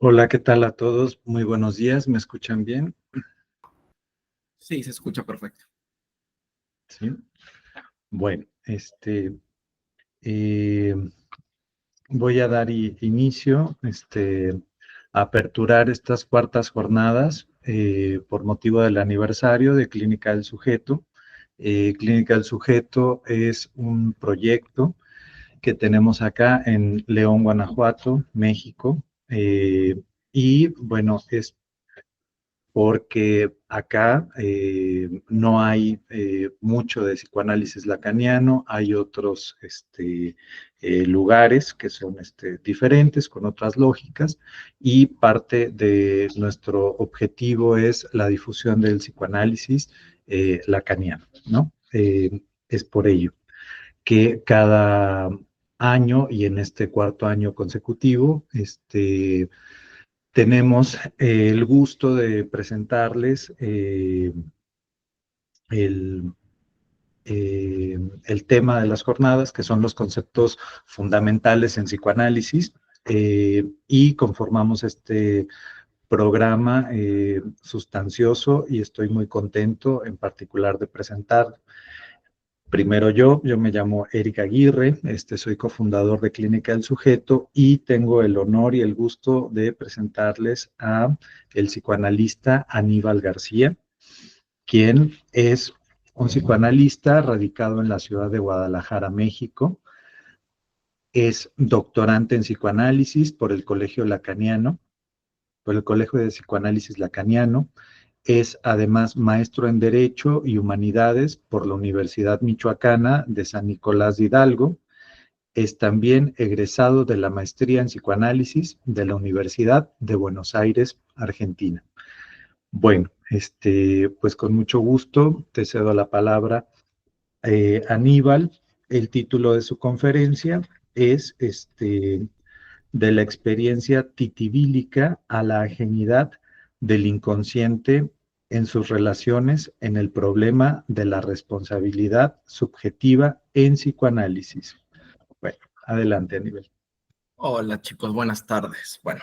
Hola, ¿qué tal a todos? Muy buenos días, ¿me escuchan bien? Sí, se escucha perfecto. Sí. Bueno, eh, voy a dar inicio, a aperturar estas cuartas jornadas por motivo del aniversario de Clínica del Sujeto. Clínica del Sujeto es un proyecto que tenemos acá en León, Guanajuato, México. Y bueno, es porque acá no hay mucho de psicoanálisis lacaniano, hay otros lugares que son diferentes, con otras lógicas, y parte de nuestro objetivo es la difusión del psicoanálisis lacaniano, ¿no? Es por ello que cada año y en este cuarto año consecutivo, tenemos el gusto de presentarles el, el tema de las jornadas, que son los conceptos fundamentales en psicoanálisis, y conformamos este programa sustancioso y estoy muy contento en particular de presentar. Primero yo me llamo Eric Aguirre, soy cofundador de Clínica del Sujeto y tengo el honor y el gusto de presentarles a el psicoanalista Aníbal García, quien es un psicoanalista radicado en la ciudad de Guadalajara, México. Es doctorante en psicoanálisis por el Colegio Lacaniano, por el Colegio de Psicoanálisis Lacaniano. Es además maestro en Derecho y Humanidades por la Universidad Michoacana de San Nicolás de Hidalgo. Es también egresado de la maestría en psicoanálisis de la Universidad de Buenos Aires, Argentina. Bueno, pues con mucho gusto te cedo la palabra, Aníbal. El título de su conferencia es de la experiencia titivílica a la ajenidad del inconsciente en sus relaciones en el problema de la responsabilidad subjetiva en psicoanálisis. Bueno, adelante, Aníbal. Hola chicos, buenas tardes. Bueno,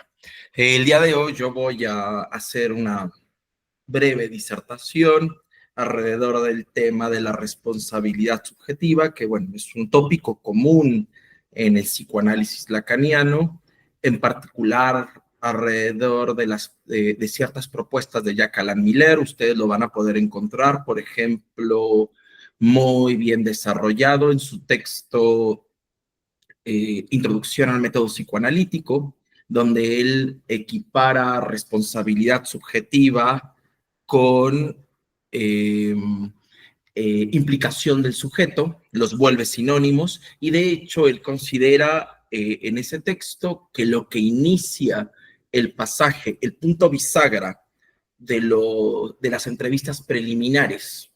el día de hoy yo voy a hacer una breve disertación alrededor del tema de la responsabilidad subjetiva, que bueno, es un tópico común en el psicoanálisis lacaniano, en particular alrededor de ciertas propuestas de Jacques Alain Miller. Ustedes lo van a poder encontrar, por ejemplo, muy bien desarrollado en su texto Introducción al método psicoanalítico, donde él equipara responsabilidad subjetiva con eh, implicación del sujeto, los vuelve sinónimos, y de hecho él considera en ese texto que lo que inicia el pasaje, el punto bisagra de las entrevistas preliminares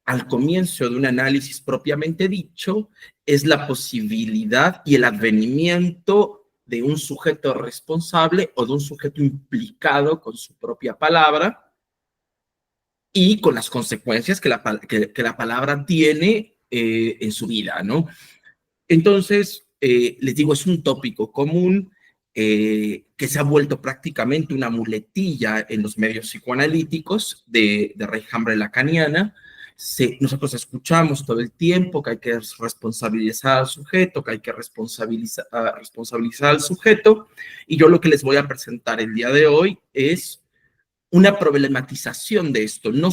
al comienzo de un análisis propiamente dicho, es la posibilidad y el advenimiento de un sujeto responsable o de un sujeto implicado con su propia palabra y con las consecuencias que la palabra tiene en su vida, ¿no? Entonces, les digo, es un tópico común que se ha vuelto prácticamente una muletilla en los medios psicoanalíticos de raigambre lacaniana. Nosotros escuchamos todo el tiempo que hay que responsabilizar al sujeto, que hay que responsabilizar al sujeto, y yo lo que les voy a presentar el día de hoy es una problematización de esto. No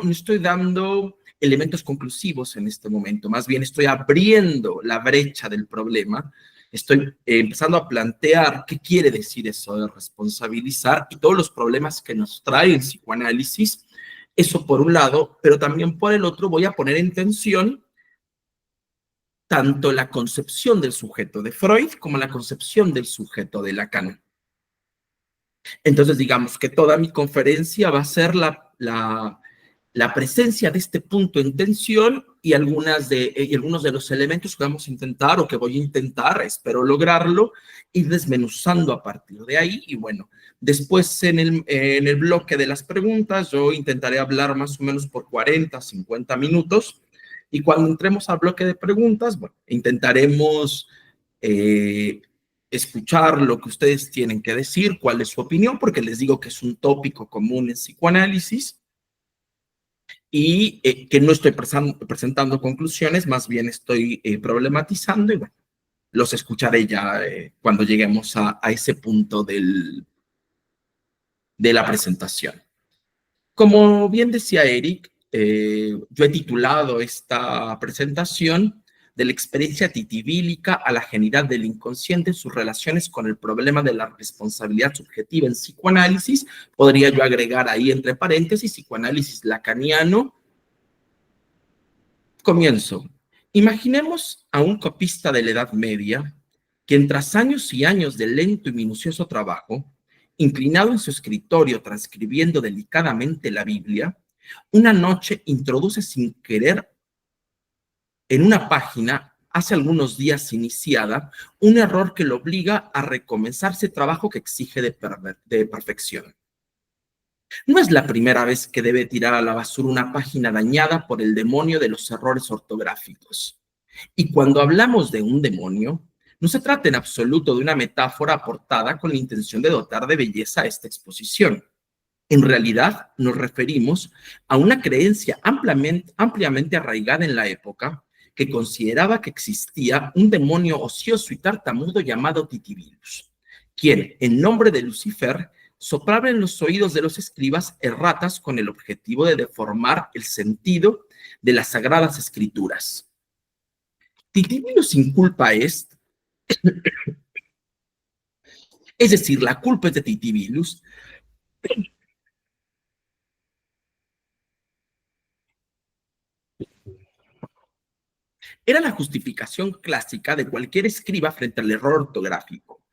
estoy dando elementos conclusivos en este momento, más bien estoy abriendo la brecha del problema, estoy empezando a plantear qué quiere decir eso de responsabilizar y todos los problemas que nos trae el psicoanálisis, eso por un lado, pero también por el otro voy a poner en tensión tanto la concepción del sujeto de Freud como la concepción del sujeto de Lacan. Entonces, digamos que toda mi conferencia va a ser la presencia de este punto en tensión y algunos de los elementos que vamos a intentar o que voy a intentar, espero lograrlo, ir desmenuzando a partir de ahí. Y bueno, después en el bloque de las preguntas yo intentaré hablar más o menos por 40, 50 minutos. Y cuando entremos al bloque de preguntas, bueno, intentaremos escuchar lo que ustedes tienen que decir, cuál es su opinión, porque les digo que es un tópico común en psicoanálisis y que no estoy presentando conclusiones, más bien estoy problematizando y bueno, los escucharé ya cuando lleguemos a ese punto de la presentación. Como bien decía Eric, yo he titulado esta presentación de la experiencia titivílica a la genialidad del inconsciente en sus relaciones con el problema de la responsabilidad subjetiva en psicoanálisis. Podría yo agregar ahí entre paréntesis psicoanálisis lacaniano. Comienzo. Imaginemos a un copista de la Edad Media, quien tras años y años de lento y minucioso trabajo, inclinado en su escritorio transcribiendo delicadamente la Biblia, una noche introduce sin querer en una página, hace algunos días iniciada, un error que lo obliga a recomenzar ese trabajo que exige de perfección. No es la primera vez que debe tirar a la basura una página dañada por el demonio de los errores ortográficos. Y cuando hablamos de un demonio, no se trata en absoluto de una metáfora aportada con la intención de dotar de belleza a esta exposición. En realidad, nos referimos a una creencia ampliamente arraigada en la época que consideraba que existía un demonio ocioso y tartamudo llamado Titibilus, quien, en nombre de Lucifer, soplaba en los oídos de los escribas erratas con el objetivo de deformar el sentido de las sagradas escrituras. Titibilus sin culpa es decir, la culpa es de Titibilus, era la justificación clásica de cualquier escriba frente al error ortográfico.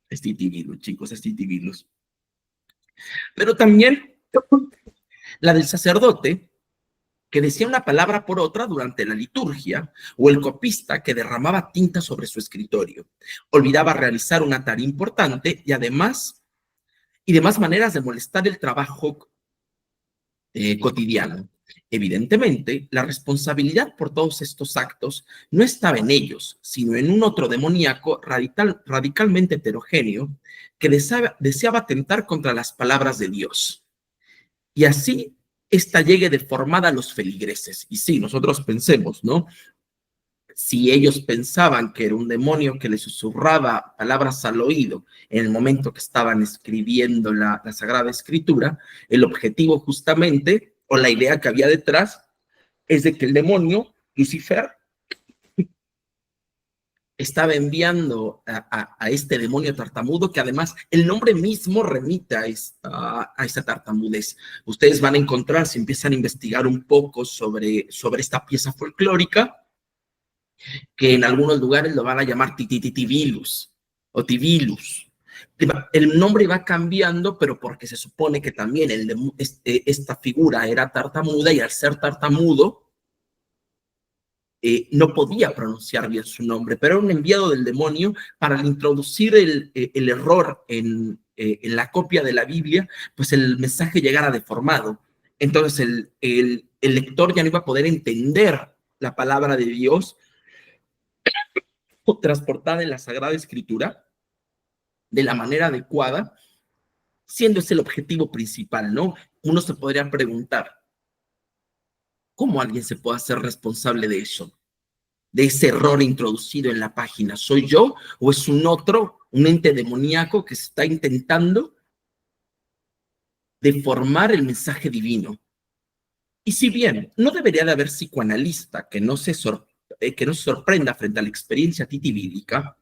Es Titibilus, chicos, es Titibilus. Pero también la del sacerdote, que decía una palabra por otra durante la liturgia, o el copista que derramaba tinta sobre su escritorio, olvidaba realizar una tarea importante y demás maneras de molestar el trabajo cotidiano. Evidentemente, la responsabilidad por todos estos actos no estaba en ellos, sino en un otro demoníaco radicalmente heterogéneo que deseaba atentar contra las palabras de Dios. Y así, esta llegue deformada a los feligreses. Y sí, nosotros pensemos, ¿no? Si ellos pensaban que era un demonio que les susurraba palabras al oído en el momento que estaban escribiendo la Sagrada Escritura, el objetivo justamente, o la idea que había detrás, es de que el demonio, Lucifer, estaba enviando a este demonio tartamudo, que además el nombre mismo remite a esta tartamudez. Ustedes van a encontrar, si empiezan a investigar un poco sobre esta pieza folclórica, que en algunos lugares lo van a llamar Tititibilus o Tibilus. El nombre va cambiando, pero porque se supone que también esta figura era tartamuda y al ser tartamudo no podía pronunciar bien su nombre, pero era un enviado del demonio para introducir el error en la copia de la Biblia, pues el mensaje llegara deformado. Entonces el lector ya no iba a poder entender la palabra de Dios transportada en la Sagrada Escritura de la manera adecuada, siendo ese el objetivo principal, ¿no? Uno se podría preguntar, ¿cómo alguien se puede hacer responsable de eso? De ese error introducido en la página. ¿Soy yo o es un ente demoníaco que está intentando deformar el mensaje divino? Y si bien no debería de haber psicoanalista que no se sorprenda frente a la experiencia titivídica,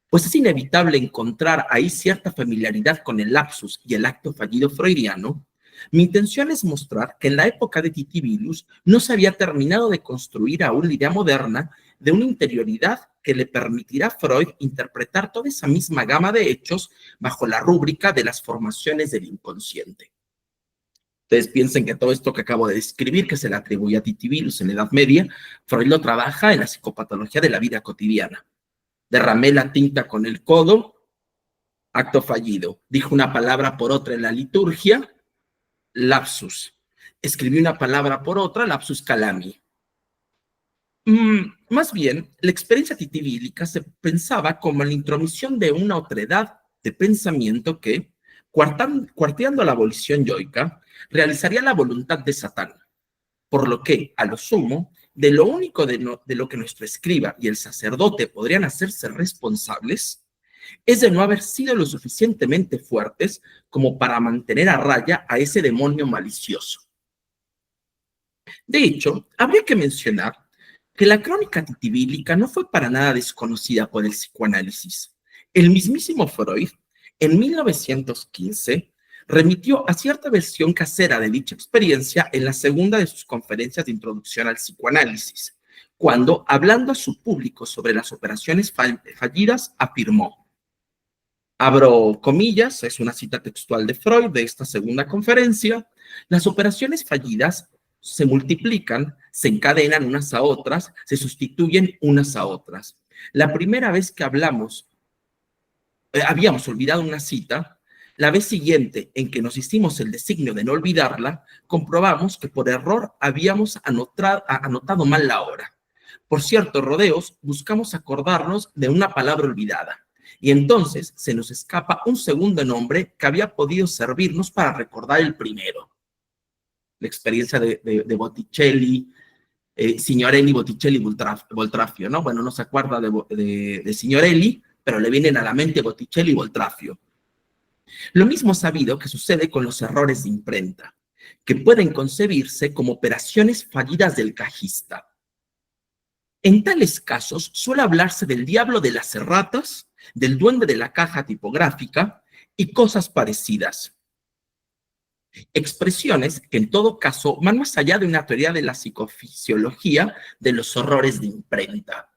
pues es inevitable encontrar ahí cierta familiaridad con el lapsus y el acto fallido freudiano. Mi intención es mostrar que en la época de Titibilus no se había terminado de construir aún la idea moderna de una interioridad que le permitirá a Freud interpretar toda esa misma gama de hechos bajo la rúbrica de las formaciones del inconsciente. Ustedes piensen que todo esto que acabo de describir, que se le atribuye a Titibilus en la Edad Media, Freud lo trabaja en la psicopatología de la vida cotidiana. Derramé la tinta con el codo, acto fallido. Dijo una palabra por otra en la liturgia, lapsus. Escribí una palabra por otra, lapsus calami. Más bien, la experiencia titivílica se pensaba como la intromisión de una otredad de pensamiento que, cuarteando la abolición yoica, realizaría la voluntad de Satán, por lo que, a lo sumo, de lo único de lo que nuestro escriba y el sacerdote podrían hacerse responsables es de no haber sido lo suficientemente fuertes como para mantener a raya a ese demonio malicioso. De hecho, habría que mencionar que la crónica titivílica no fue para nada desconocida por el psicoanálisis. El mismísimo Freud, en 1915, remitió a cierta versión casera de dicha experiencia en la segunda de sus conferencias de introducción al psicoanálisis, cuando, hablando a su público sobre las operaciones fallidas, afirmó, abro comillas, es una cita textual de Freud de esta segunda conferencia, las operaciones fallidas se multiplican, se encadenan unas a otras, se sustituyen unas a otras. La primera vez que habíamos olvidado una cita, la vez siguiente en que nos hicimos el designio de no olvidarla, comprobamos que por error habíamos anotado mal la hora. Por ciertos rodeos, buscamos acordarnos de una palabra olvidada. Y entonces se nos escapa un segundo nombre que había podido servirnos para recordar el primero. La experiencia de Botticelli, Signorelli, Botticelli, Boltraffio, ¿no? Bueno, no se acuerda de Signorelli, pero le vienen a la mente Botticelli y Boltraffio. Lo mismo sabido que sucede con los errores de imprenta, que pueden concebirse como operaciones fallidas del cajista. En tales casos suele hablarse del diablo de las erratas, del duende de la caja tipográfica y cosas parecidas. Expresiones que en todo caso van más allá de una teoría de la psicofisiología de los horrores de imprenta.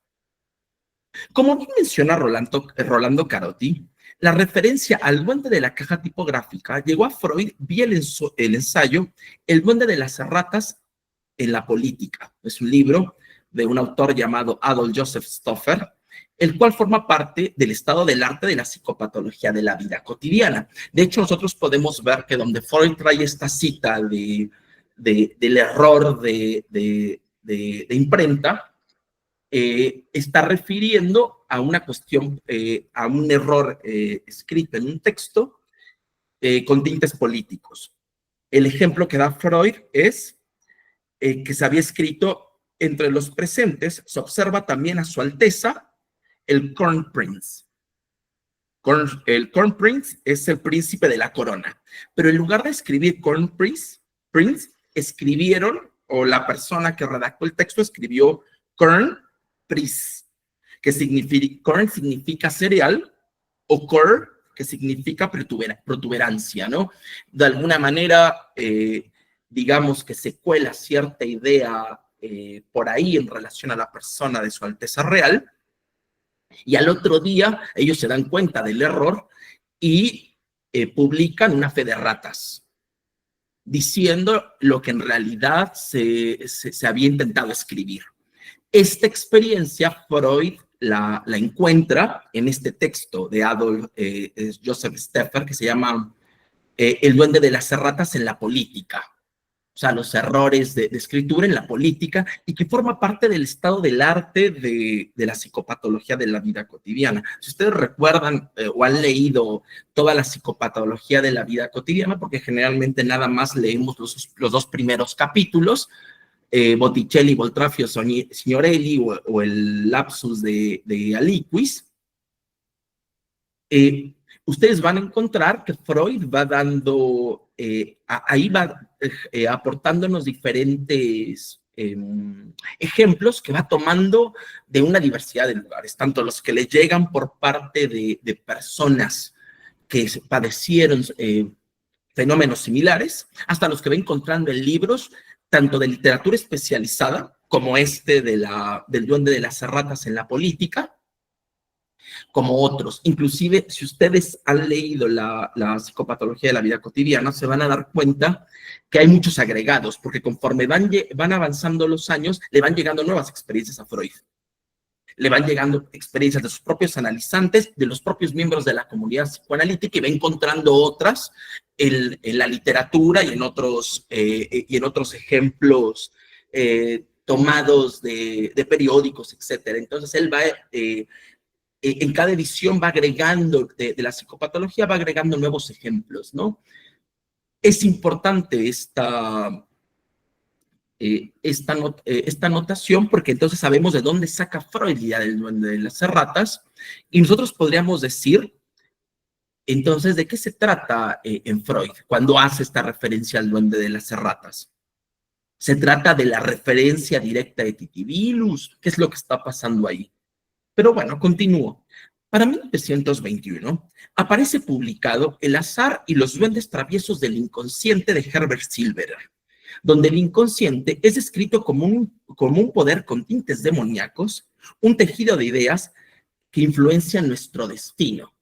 Como bien menciona Rolando Carotti, la referencia al duende de la caja tipográfica llegó a Freud vía el ensayo El duende de las erratas en la política. Es un libro de un autor llamado Adolf Joseph Stoffer, el cual forma parte del estado del arte de la psicopatología de la vida cotidiana. De hecho, nosotros podemos ver que donde Freud trae esta cita del error de imprenta, está refiriendo a una cuestión, a un error escrito en un texto con tintes políticos. El ejemplo que da Freud es que se había escrito entre los presentes, se observa también a su Alteza, el Corn Prince. El Corn Prince es el príncipe de la corona, pero en lugar de escribir Corn Prince, escribieron, o la persona que redactó el texto escribió Corn Prince, que corn significa cereal, o cor, que significa protuberancia, ¿no? De alguna manera, digamos que se cuela cierta idea por ahí en relación a la persona de su Alteza Real, y al otro día ellos se dan cuenta del error y publican una fe de ratas, diciendo lo que en realidad se había intentado escribir. Esta experiencia Freud la encuentra en este texto de Adolf Joseph Stoffer que se llama El duende de las erratas en la política. O sea, los errores de escritura en la política y que forma parte del estado del arte de la psicopatología de la vida cotidiana. Si ustedes recuerdan o han leído toda la psicopatología de la vida cotidiana, porque generalmente nada más leemos los dos primeros capítulos, Botticelli, Boltraffio, Signorelli o el lapsus de Aliquis, ustedes van a encontrar que Freud va dando, ahí va aportándonos diferentes ejemplos que va tomando de una diversidad de lugares, tanto los que le llegan por parte de personas que padecieron fenómenos similares, hasta los que va encontrando en libros, tanto de literatura especializada, como del duende de las erratas en la política, como otros. Inclusive, si ustedes han leído la psicopatología de la vida cotidiana, se van a dar cuenta que hay muchos agregados, porque conforme van avanzando los años, le van llegando nuevas experiencias a Freud. Le van llegando experiencias de sus propios analizantes, de los propios miembros de la comunidad psicoanalítica, y va encontrando otras en la literatura y en otros ejemplos tomados de periódicos, etcétera. Entonces él va, en cada edición va agregando, de la psicopatología va agregando nuevos ejemplos, ¿no? Es importante esta notación porque entonces sabemos de dónde saca Freud la idea del duende de las erratas y nosotros podríamos decir, entonces, ¿de qué se trata en Freud cuando hace esta referencia al duende de las erratas? Se trata de la referencia directa de Titibilus. ¿Qué es lo que está pasando ahí? Pero bueno, continúo. Para 1921 aparece publicado El azar y los duendes traviesos del inconsciente de Herbert Silverer, donde el inconsciente es descrito como un poder con tintes demoníacos, un tejido de ideas que influencian nuestro destino.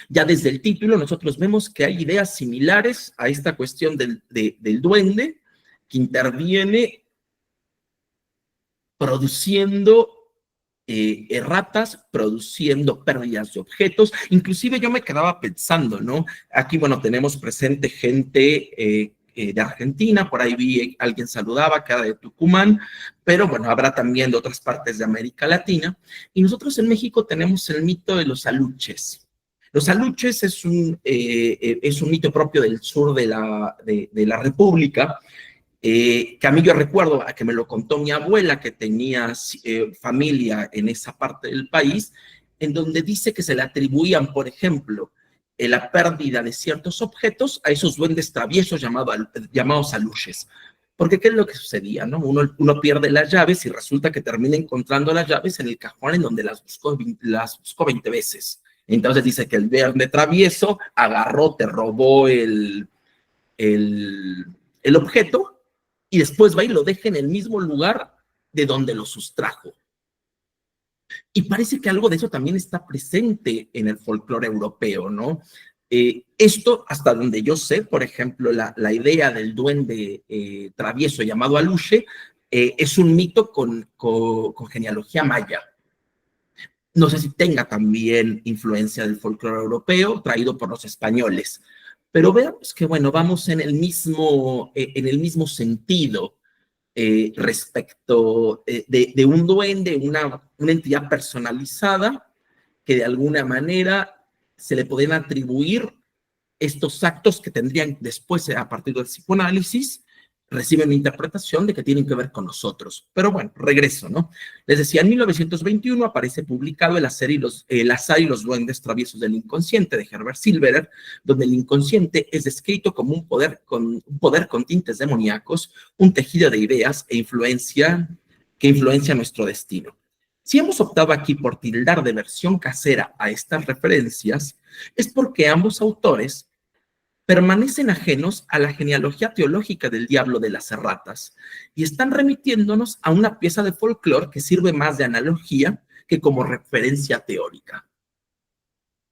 Ya desde el título nosotros vemos que hay ideas similares a esta cuestión del duende que interviene produciendo erratas, produciendo pérdidas de objetos. Inclusive yo me quedaba pensando, ¿no? Aquí, bueno, tenemos presente gente de Argentina, por ahí vi alguien saludaba, que era de Tucumán, pero bueno, habrá también de otras partes de América Latina. Y nosotros en México tenemos el mito de los aluches. Los aluches es un mito propio del sur de la República, que a mí yo recuerdo a que me lo contó mi abuela, que tenía familia en esa parte del país, en donde dice que se le atribuían, por ejemplo, la pérdida de ciertos objetos a esos duendes traviesos llamados aluches. Porque ¿qué es lo que sucedía? ¿No? Uno pierde las llaves y resulta que termina encontrando las llaves en el cajón en donde las buscó 20 veces. Entonces dice que el duende travieso agarró, te robó el objeto y después va y lo deja en el mismo lugar de donde lo sustrajo. Y parece que algo de eso también está presente en el folclore europeo, ¿no? Esto, hasta donde yo sé, por ejemplo, la idea del duende travieso llamado Aluche es un mito con genealogía maya. No sé si tenga también influencia del folclore europeo traído por los españoles, pero veamos que, bueno, vamos en el mismo sentido respecto de un duende, una entidad personalizada que de alguna manera se le pueden atribuir estos actos que tendrían después, a partir del psicoanálisis, reciben la interpretación de que tienen que ver con nosotros. Pero bueno, regreso, ¿no? Les decía, en 1921 aparece publicado El azar y los duendes traviesos del inconsciente de Herbert Silverer, donde el inconsciente es descrito como un poder con tintes demoníacos, un tejido de ideas que influencia nuestro destino. Si hemos optado aquí por tildar de versión casera a estas referencias, es porque ambos autores permanecen ajenos a la genealogía teológica del diablo de las erratas y están remitiéndonos a una pieza de folclore que sirve más de analogía que como referencia teórica.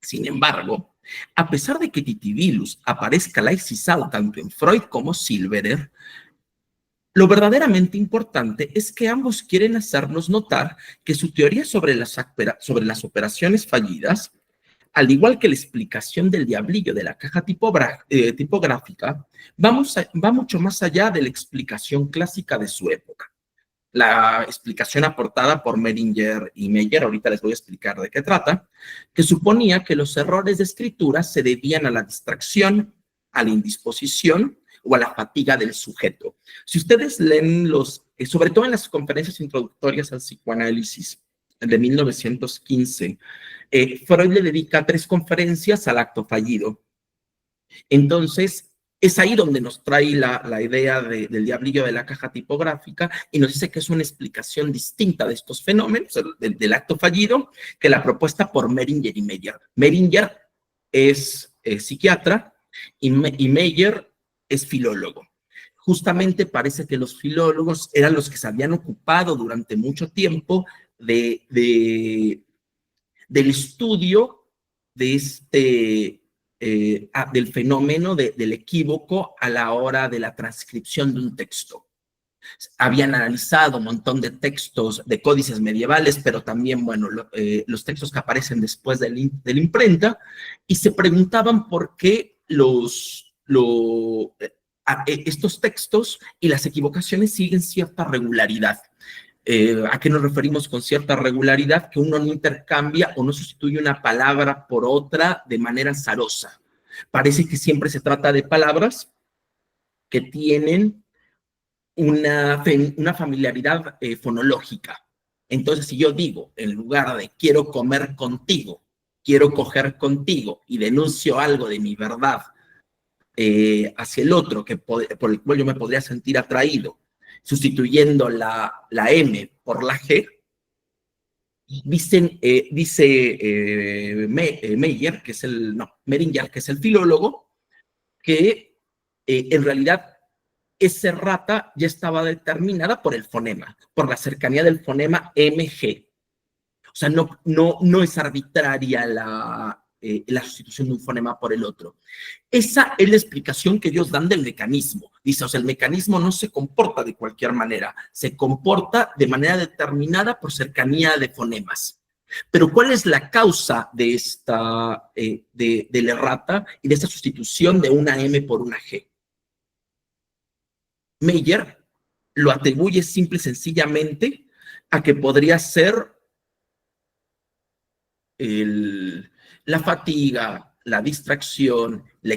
Sin embargo, a pesar de que Titibilus aparezca laicizado tanto en Freud como Silverer, lo verdaderamente importante es que ambos quieren hacernos notar que su teoría sobre las operaciones fallidas, al igual que la explicación del diablillo de la caja tipográfica, va mucho más allá de la explicación clásica de su época. La explicación aportada por Meringer y Meyer, ahorita les voy a explicar de qué trata, que suponía que los errores de escritura se debían a la distracción, a la indisposición o a la fatiga del sujeto. Si ustedes leen sobre todo en las conferencias introductorias al psicoanálisis de 1915, Freud le dedica 3 conferencias al acto fallido. Entonces, es ahí donde nos trae la idea del diablillo de la caja tipográfica y nos dice que es una explicación distinta de estos fenómenos, del acto fallido, que la propuesta por Meringer y Meyer. Meringer es psiquiatra y Meyer es filólogo. Justamente parece que los filólogos eran los que se habían ocupado durante mucho tiempo del estudio de del fenómeno del equívoco a la hora de la transcripción de un texto. Habían analizado un montón de textos de códices medievales, pero también, bueno, los textos que aparecen después de la imprenta, y se preguntaban por qué estos textos y las equivocaciones siguen cierta regularidad. ¿A qué nos referimos con cierta regularidad? Que uno no intercambia o no sustituye una palabra por otra de manera azarosa. Parece que siempre se trata de palabras que tienen una familiaridad fonológica. Entonces, si yo digo, en lugar de quiero comer contigo, quiero coger contigo y denuncio algo de mi verdad hacia el otro, por el cual yo me podría sentir atraído, sustituyendo la M por la G, dice Meyer, que es Meringer, que es el filólogo, que en realidad esa errata ya estaba determinada por el fonema, por la cercanía del fonema MG. O sea, no es arbitraria la sustitución de un fonema por el otro. Esa es la explicación que ellos dan del mecanismo. Dice, o sea, el mecanismo no se comporta de cualquier manera, se comporta de manera determinada por cercanía de fonemas. Pero ¿cuál es la causa de esta, de la errata y de esta sustitución de una M por una G? Meyer lo atribuye simple y sencillamente a que podría ser la fatiga, la distracción, la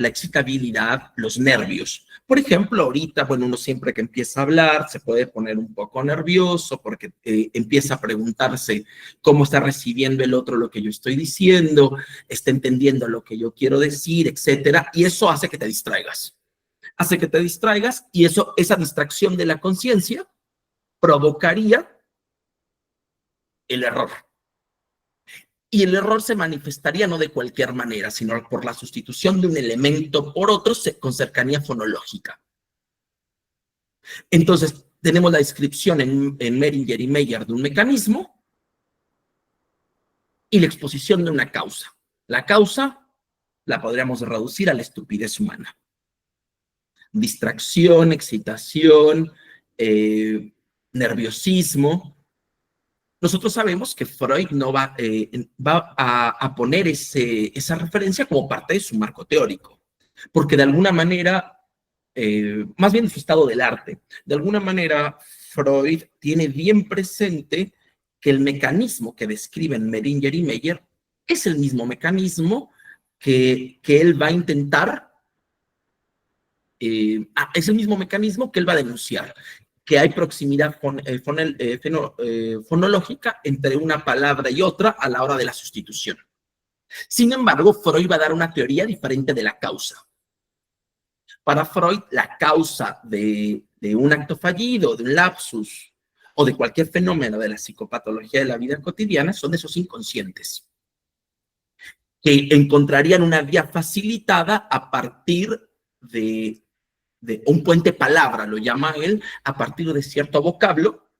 excitabilidad, los nervios. Por ejemplo, ahorita, bueno, uno siempre que empieza a hablar se puede poner un poco nervioso porque empieza a preguntarse cómo está recibiendo el otro lo que yo estoy diciendo, está entendiendo lo que yo quiero decir, etcétera, y eso hace que te distraigas. Hace que te distraigas y esa distracción de la conciencia provocaría el error. Y el error se manifestaría no de cualquier manera, sino por la sustitución de un elemento por otro con cercanía fonológica. Entonces, tenemos la descripción en Meringer y Meyer de un mecanismo y la exposición de una causa. La causa la podríamos reducir a la estupidez humana. Distracción, excitación, nerviosismo. Nosotros sabemos que Freud no va a poner esa referencia como parte de su marco teórico, porque de alguna manera, más bien de su estado del arte, de alguna manera Freud tiene bien presente que el mecanismo que describen Meringer y Meyer es el mismo mecanismo que él va a intentar, es el mismo mecanismo que él va a denunciar, que hay proximidad fonológica entre una palabra y otra a la hora de la sustitución. Sin embargo, Freud va a dar una teoría diferente de la causa. Para Freud, la causa de un acto fallido, de un lapsus o de cualquier fenómeno de la psicopatología de la vida cotidiana son esos inconscientes, que encontrarían una vía facilitada a partir de un puente palabra, lo llama él, a partir de cierto vocablo,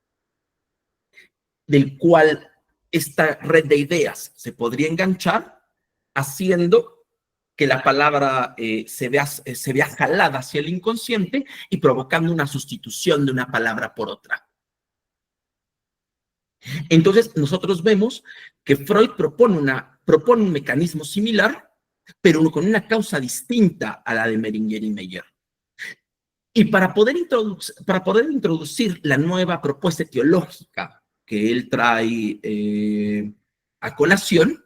del cual esta red de ideas se podría enganchar, haciendo que la palabra se vea jalada hacia el inconsciente y provocando una sustitución de una palabra por otra. Entonces, nosotros vemos que Freud propone un mecanismo similar, pero con una causa distinta a la de Meringer y Meyer. Y para poder introducir la nueva propuesta teológica que él trae a colación,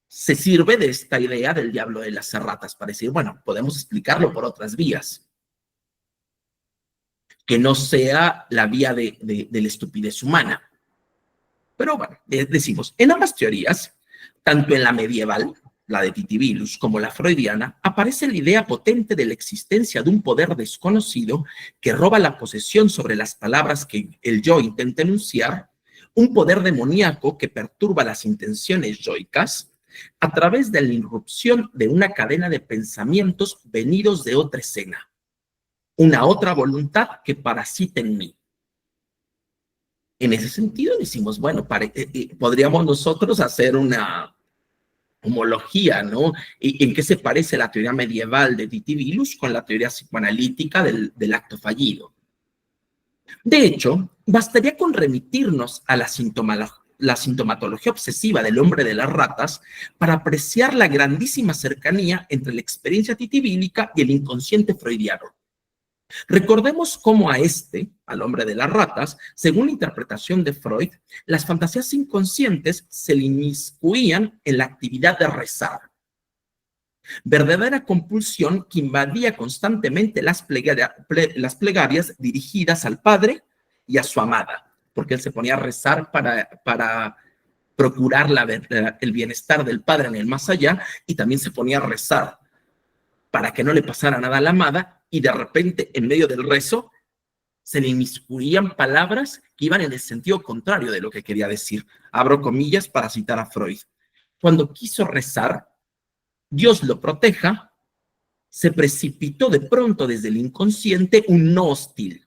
se sirve de esta idea del diablo de las erratas para decir, bueno, podemos explicarlo por otras vías, que no sea la vía de la estupidez humana. Pero bueno, decimos, en ambas teorías, tanto en la medieval, la de Titibilus, como la freudiana, aparece la idea potente de la existencia de un poder desconocido que roba la posesión sobre las palabras que el yo intenta enunciar, un poder demoníaco que perturba las intenciones yoicas a través de la irrupción de una cadena de pensamientos venidos de otra escena, una otra voluntad que parasita en mí. En ese sentido decimos, bueno, podríamos nosotros hacer una homología, ¿no? ¿En qué se parece la teoría medieval de Titibilus con la teoría psicoanalítica del acto fallido? De hecho, bastaría con remitirnos a la la sintomatología obsesiva del hombre de las ratas para apreciar la grandísima cercanía entre la experiencia titivílica y el inconsciente freudiano. Recordemos cómo al hombre de las ratas, según la interpretación de Freud, las fantasías inconscientes se le inmiscuían en la actividad de rezar, verdadera compulsión que invadía constantemente las plegarias dirigidas al padre y a su amada, porque él se ponía a rezar para procurar el bienestar del padre en el más allá, y también se ponía a rezar para que no le pasara nada a la amada, y de repente, en medio del rezo, se le inmiscuían palabras que iban en el sentido contrario de lo que quería decir. Abro comillas para citar a Freud. Cuando quiso rezar, Dios lo proteja, se precipitó de pronto desde el inconsciente un no hostil,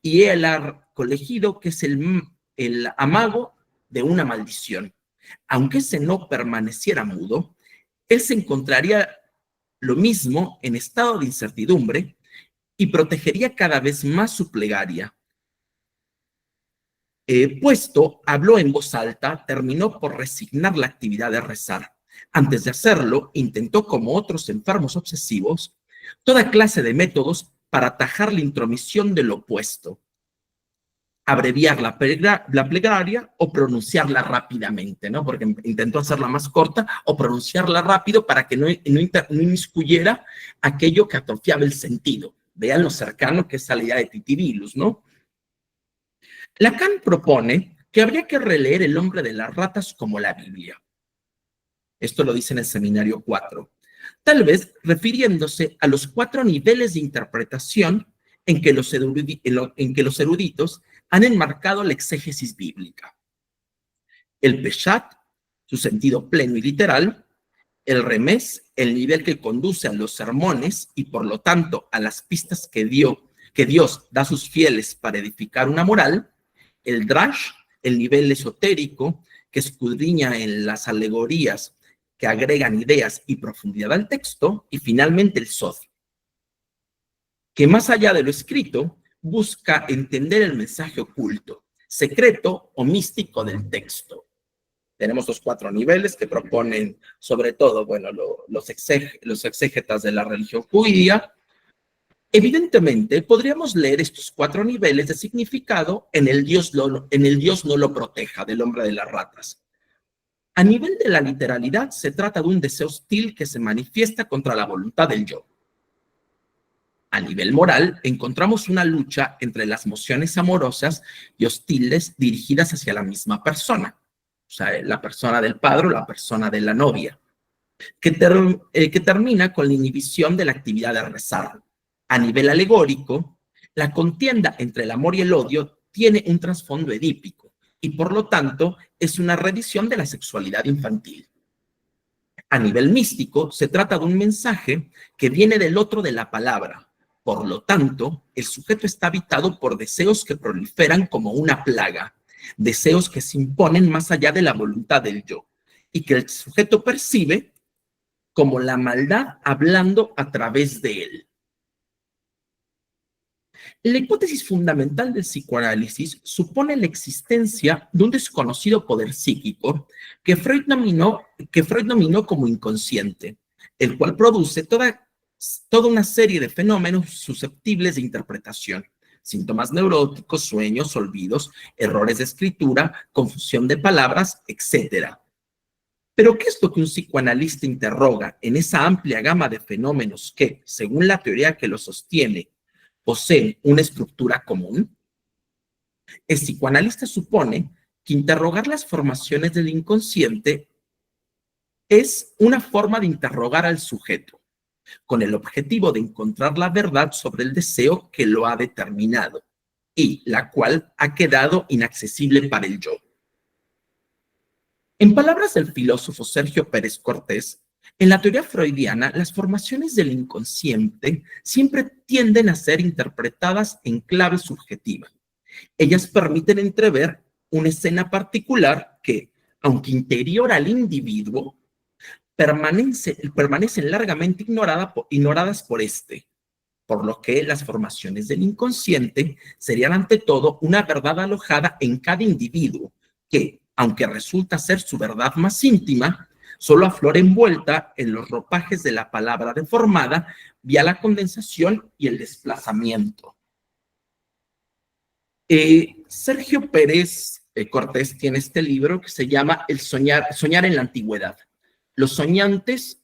y el arco elegido que es el amago de una maldición. Aunque ese no permaneciera mudo, él se encontraría lo mismo en estado de incertidumbre y protegería cada vez más su plegaria. Puesto, habló en voz alta, terminó por resignar la actividad de rezar. Antes de hacerlo, intentó, como otros enfermos obsesivos, toda clase de métodos para atajar la intromisión del opuesto, abreviar la plegaria o pronunciarla rápidamente, ¿no? Porque intentó hacerla más corta o pronunciarla rápido para que no inmiscuyera aquello que atrofiaba el sentido. Vean lo cercano que es a la idea de titibilus, ¿no? Lacan propone que habría que releer El hombre de las ratas como la Biblia. Esto lo dice en el Seminario 4. Tal vez refiriéndose a los 4 niveles de interpretación en que los eruditos han enmarcado la exégesis bíblica. El Peshat, su sentido pleno y literal; el Remés, el nivel que conduce a los sermones y por lo tanto a las pistas que Dios da a sus fieles para edificar una moral; el Drash, el nivel esotérico que escudriña en las alegorías que agregan ideas y profundidad al texto; y finalmente el Sod, que más allá de lo escrito busca entender el mensaje oculto, secreto o místico del texto. Tenemos los 4 niveles que proponen, sobre todo, bueno, los exégetas de la religión judía. Evidentemente, podríamos leer estos 4 niveles de significado en el Dios no lo proteja, del hombre de las ratas. A nivel de la literalidad, se trata de un deseo hostil que se manifiesta contra la voluntad del yo. A nivel moral, encontramos una lucha entre las mociones amorosas y hostiles dirigidas hacia la misma persona, o sea, la persona del padre o la persona de la novia, que termina con la inhibición de la actividad de rezar. A nivel alegórico, la contienda entre el amor y el odio tiene un trasfondo edípico y por lo tanto es una revisión de la sexualidad infantil. A nivel místico, se trata de un mensaje que viene del otro de la palabra. Por lo tanto, el sujeto está habitado por deseos que proliferan como una plaga, deseos que se imponen más allá de la voluntad del yo y que el sujeto percibe como la maldad hablando a través de él. La hipótesis fundamental del psicoanálisis supone la existencia de un desconocido poder psíquico que Freud nominó como inconsciente, el cual produce toda una serie de fenómenos susceptibles de interpretación: síntomas neuróticos, sueños, olvidos, errores de escritura, confusión de palabras, etc. Pero, ¿qué es lo que un psicoanalista interroga en esa amplia gama de fenómenos que, según la teoría que lo sostiene, poseen una estructura común? El psicoanalista supone que interrogar las formaciones del inconsciente es una forma de interrogar al sujeto, con el objetivo de encontrar la verdad sobre el deseo que lo ha determinado y la cual ha quedado inaccesible para el yo. En palabras del filósofo Sergio Pérez Cortés, en la teoría freudiana, las formaciones del inconsciente siempre tienden a ser interpretadas en clave subjetiva. Ellas permiten entrever una escena particular que, aunque interior al individuo, permanecen largamente ignoradas por éste, por lo que las formaciones del inconsciente serían ante todo una verdad alojada en cada individuo que, aunque resulta ser su verdad más íntima, solo aflora envuelta en los ropajes de la palabra deformada vía la condensación y el desplazamiento. Sergio Pérez Cortés tiene este libro que se llama Soñar en la Antigüedad, los soñantes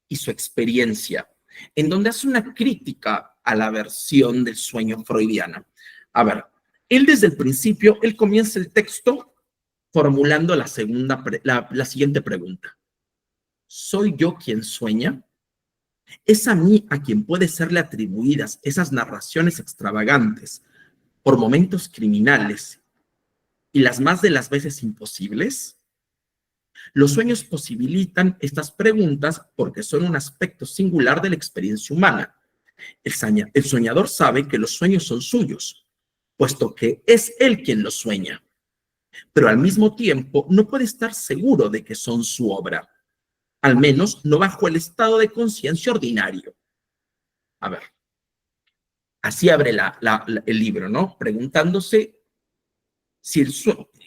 y su experiencia, en donde hace una crítica a la versión del sueño freudiana. A ver, él desde el principio, él comienza el texto formulando la siguiente pregunta. ¿Soy yo quien sueña? ¿Es a mí a quien puede serle atribuidas esas narraciones extravagantes por momentos criminales y las más de las veces imposibles? Los sueños posibilitan estas preguntas porque son un aspecto singular de la experiencia humana. El soñador sabe que los sueños son suyos, puesto que es él quien los sueña, pero al mismo tiempo no puede estar seguro de que son su obra, al menos no bajo el estado de conciencia ordinario. A ver, así abre el libro, ¿no? Preguntándose si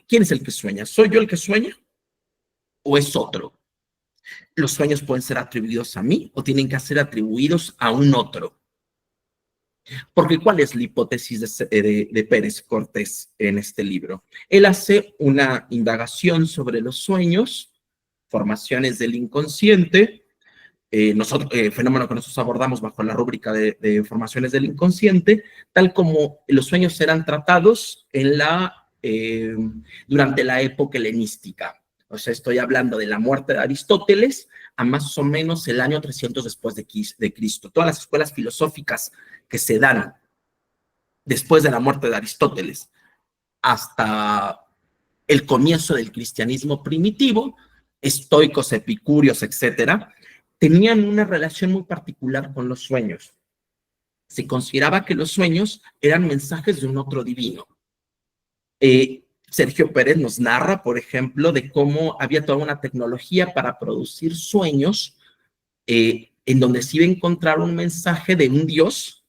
¿quién es el que sueña? ¿Soy yo el que sueña o es otro? ¿Los sueños pueden ser atribuidos a mí o tienen que ser atribuidos a un otro? Porque ¿cuál es la hipótesis de Pérez Cortés en este libro? Él hace una indagación sobre los sueños, formaciones del inconsciente, fenómeno que nosotros abordamos bajo la rúbrica de formaciones del inconsciente, tal como los sueños eran tratados durante la época helenística. O sea, estoy hablando de la muerte de Aristóteles a más o menos el año 300 después de Cristo. Todas las escuelas filosóficas que se dan después de la muerte de Aristóteles hasta el comienzo del cristianismo primitivo, estoicos, epicúreos, etcétera, tenían una relación muy particular con los sueños. Se consideraba que los sueños eran mensajes de un otro divino. Sergio Pérez nos narra, por ejemplo, de cómo había toda una tecnología para producir sueños en donde se iba a encontrar un mensaje de un Dios,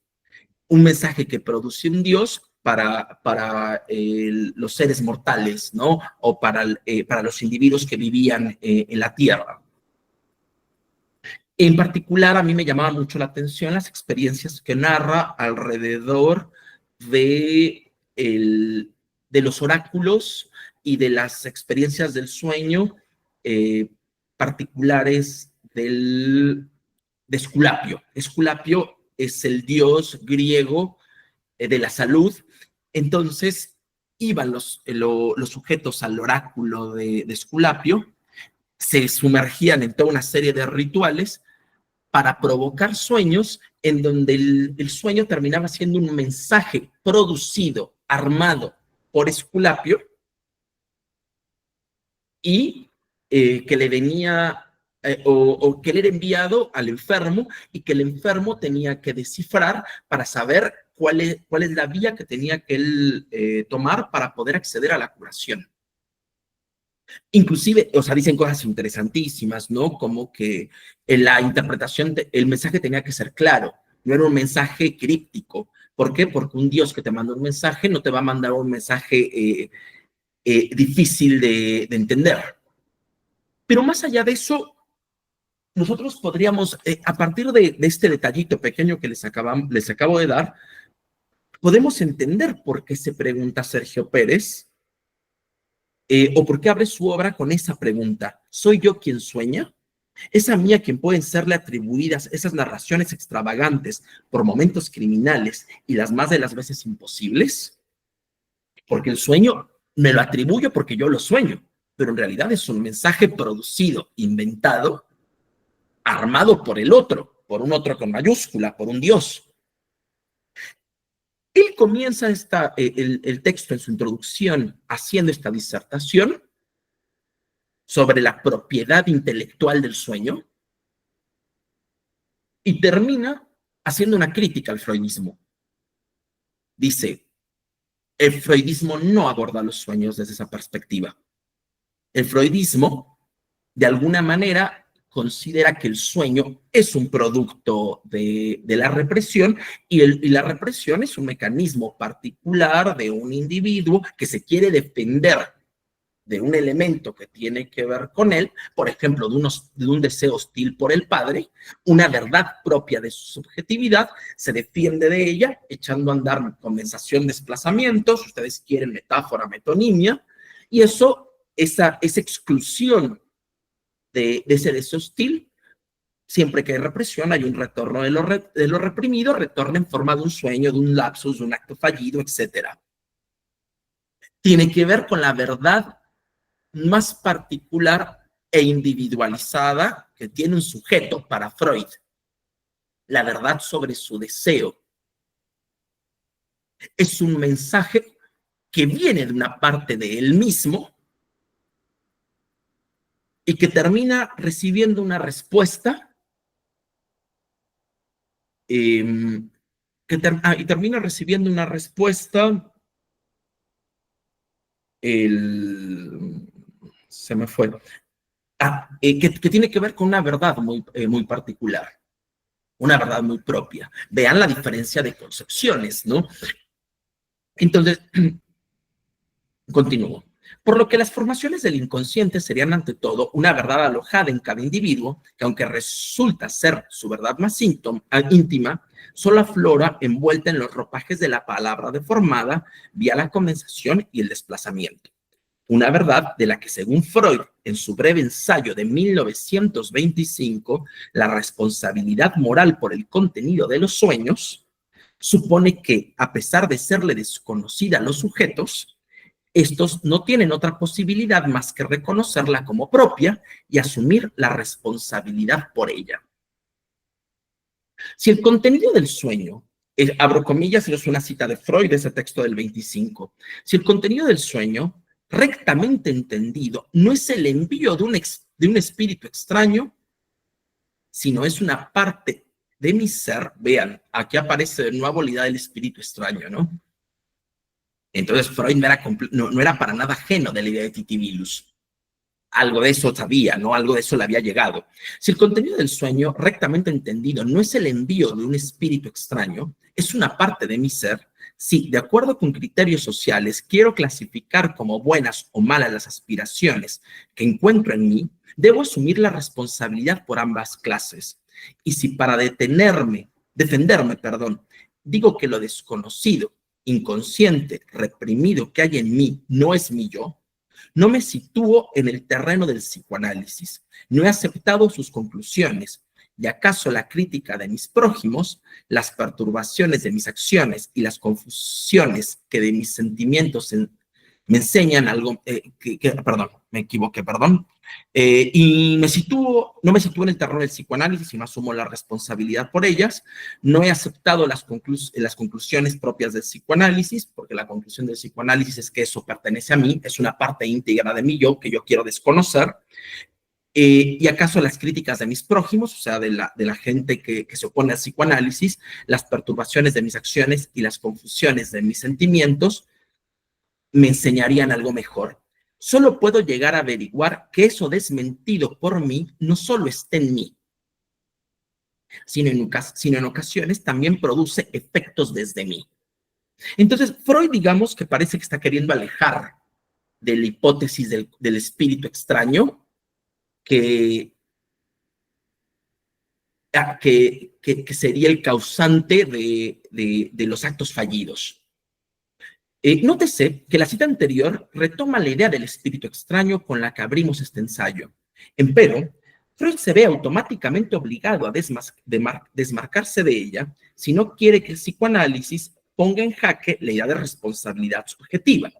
un mensaje que producía un Dios para los seres mortales, ¿no? O para los individuos que vivían en la Tierra. En particular, a mí me llamaba mucho la atención las experiencias que narra alrededor de los oráculos y de las experiencias del sueño particulares de Esculapio. Esculapio es el dios griego de la salud. Entonces, iban los sujetos al oráculo de Esculapio, se sumergían en toda una serie de rituales para provocar sueños en donde el sueño terminaba siendo un mensaje producido, armado por Esculapio y que le venía o que le era enviado al enfermo y que el enfermo tenía que descifrar para saber cuál es la vía que tenía que él tomar para poder acceder a la curación. Inclusive, o sea, dicen cosas interesantísimas, ¿no? Como que en la interpretación, el mensaje tenía que ser claro, no era un mensaje críptico. ¿Por qué? Porque un Dios que te manda un mensaje no te va a mandar un mensaje difícil de entender. Pero más allá de eso, nosotros podríamos, a partir de este detallito pequeño que les acabo de dar, podemos entender por qué se pregunta Sergio Pérez, o por qué abre su obra con esa pregunta. ¿Soy yo quien sueña? ¿Es a mí a quien pueden serle atribuidas esas narraciones extravagantes por momentos criminales y las más de las veces imposibles? Porque el sueño me lo atribuyo porque yo lo sueño, pero en realidad es un mensaje producido, inventado, armado por el otro, por un otro con mayúscula, por un Dios. Él comienza el texto en su introducción haciendo esta disertación sobre la propiedad intelectual del sueño y termina haciendo una crítica al freudismo. Dice, el freudismo no aborda los sueños desde esa perspectiva. El freudismo, de alguna manera, considera que el sueño es un producto de la represión y la represión es un mecanismo particular de un individuo que se quiere defender de un elemento que tiene que ver con él, por ejemplo, de un deseo hostil por el padre, una verdad propia de su subjetividad, se defiende de ella, echando a andar condensación, desplazamientos, si ustedes quieren metáfora, metonimia, y eso, esa exclusión de ese deseo hostil, siempre que hay represión, hay un retorno de lo reprimido, retorna en forma de un sueño, de un lapsus, de un acto fallido, etc. Tiene que ver con la verdad más particular e individualizada que tiene un sujeto para Freud, la verdad sobre su deseo. Es un mensaje que viene de una parte de él mismo y que termina recibiendo una respuesta y termina recibiendo una respuesta se me fue, que tiene que ver con una verdad muy particular, una verdad muy propia. Vean la diferencia de concepciones, ¿no? Entonces, continúo. Por lo que las formaciones del inconsciente serían ante todo una verdad alojada en cada individuo, que aunque resulta ser su verdad más íntima, solo aflora envuelta en los ropajes de la palabra deformada vía la condensación y el desplazamiento. Una verdad de la que, según Freud, en su breve ensayo de 1925, la responsabilidad moral por el contenido de los sueños, supone que, a pesar de serle desconocida a los sujetos, estos no tienen otra posibilidad más que reconocerla como propia y asumir la responsabilidad por ella. Si el contenido del sueño, abro comillas, es una cita de Freud, ese texto del 25, si el contenido del sueño, rectamente entendido, no es el envío de un espíritu extraño, sino es una parte de mi ser. Vean, aquí aparece de nuevo la idea del espíritu extraño, ¿no? Entonces Freud no era para nada ajeno de la idea de Titibilus. Algo de eso sabía, ¿no? Algo de eso le había llegado. Si el contenido del sueño, rectamente entendido, no es el envío de un espíritu extraño, es una parte de mi ser. Si, de acuerdo con criterios sociales, quiero clasificar como buenas o malas las aspiraciones que encuentro en mí, debo asumir la responsabilidad por ambas clases. Y si para defenderme, digo que lo desconocido, inconsciente, reprimido que hay en mí no es mi yo, no me sitúo en el terreno del psicoanálisis, no he aceptado sus conclusiones, y acaso la crítica de mis prójimos, las perturbaciones de mis acciones y las confusiones que de mis sentimientos me enseñan algo, me equivoqué, y no me sitúo en el terreno del psicoanálisis y no asumo la responsabilidad por ellas, no he aceptado las conclusiones propias del psicoanálisis, porque la conclusión del psicoanálisis es que eso pertenece a mí, es una parte íntegra de mí yo que yo quiero desconocer, y acaso las críticas de mis prójimos, o sea, de la gente que se opone al psicoanálisis, las perturbaciones de mis acciones y las confusiones de mis sentimientos, me enseñarían algo mejor. Solo puedo llegar a averiguar que eso desmentido por mí no solo está en mí, sino en ocasiones también produce efectos desde mí. Entonces, Freud, digamos que parece que está queriendo alejar de la hipótesis del espíritu extraño que sería el causante de los actos fallidos. Nótese que la cita anterior retoma la idea del espíritu extraño con la que abrimos este ensayo. Empero, Freud se ve automáticamente obligado a desmarcarse de ella si no quiere que el psicoanálisis ponga en jaque la idea de responsabilidad subjetiva.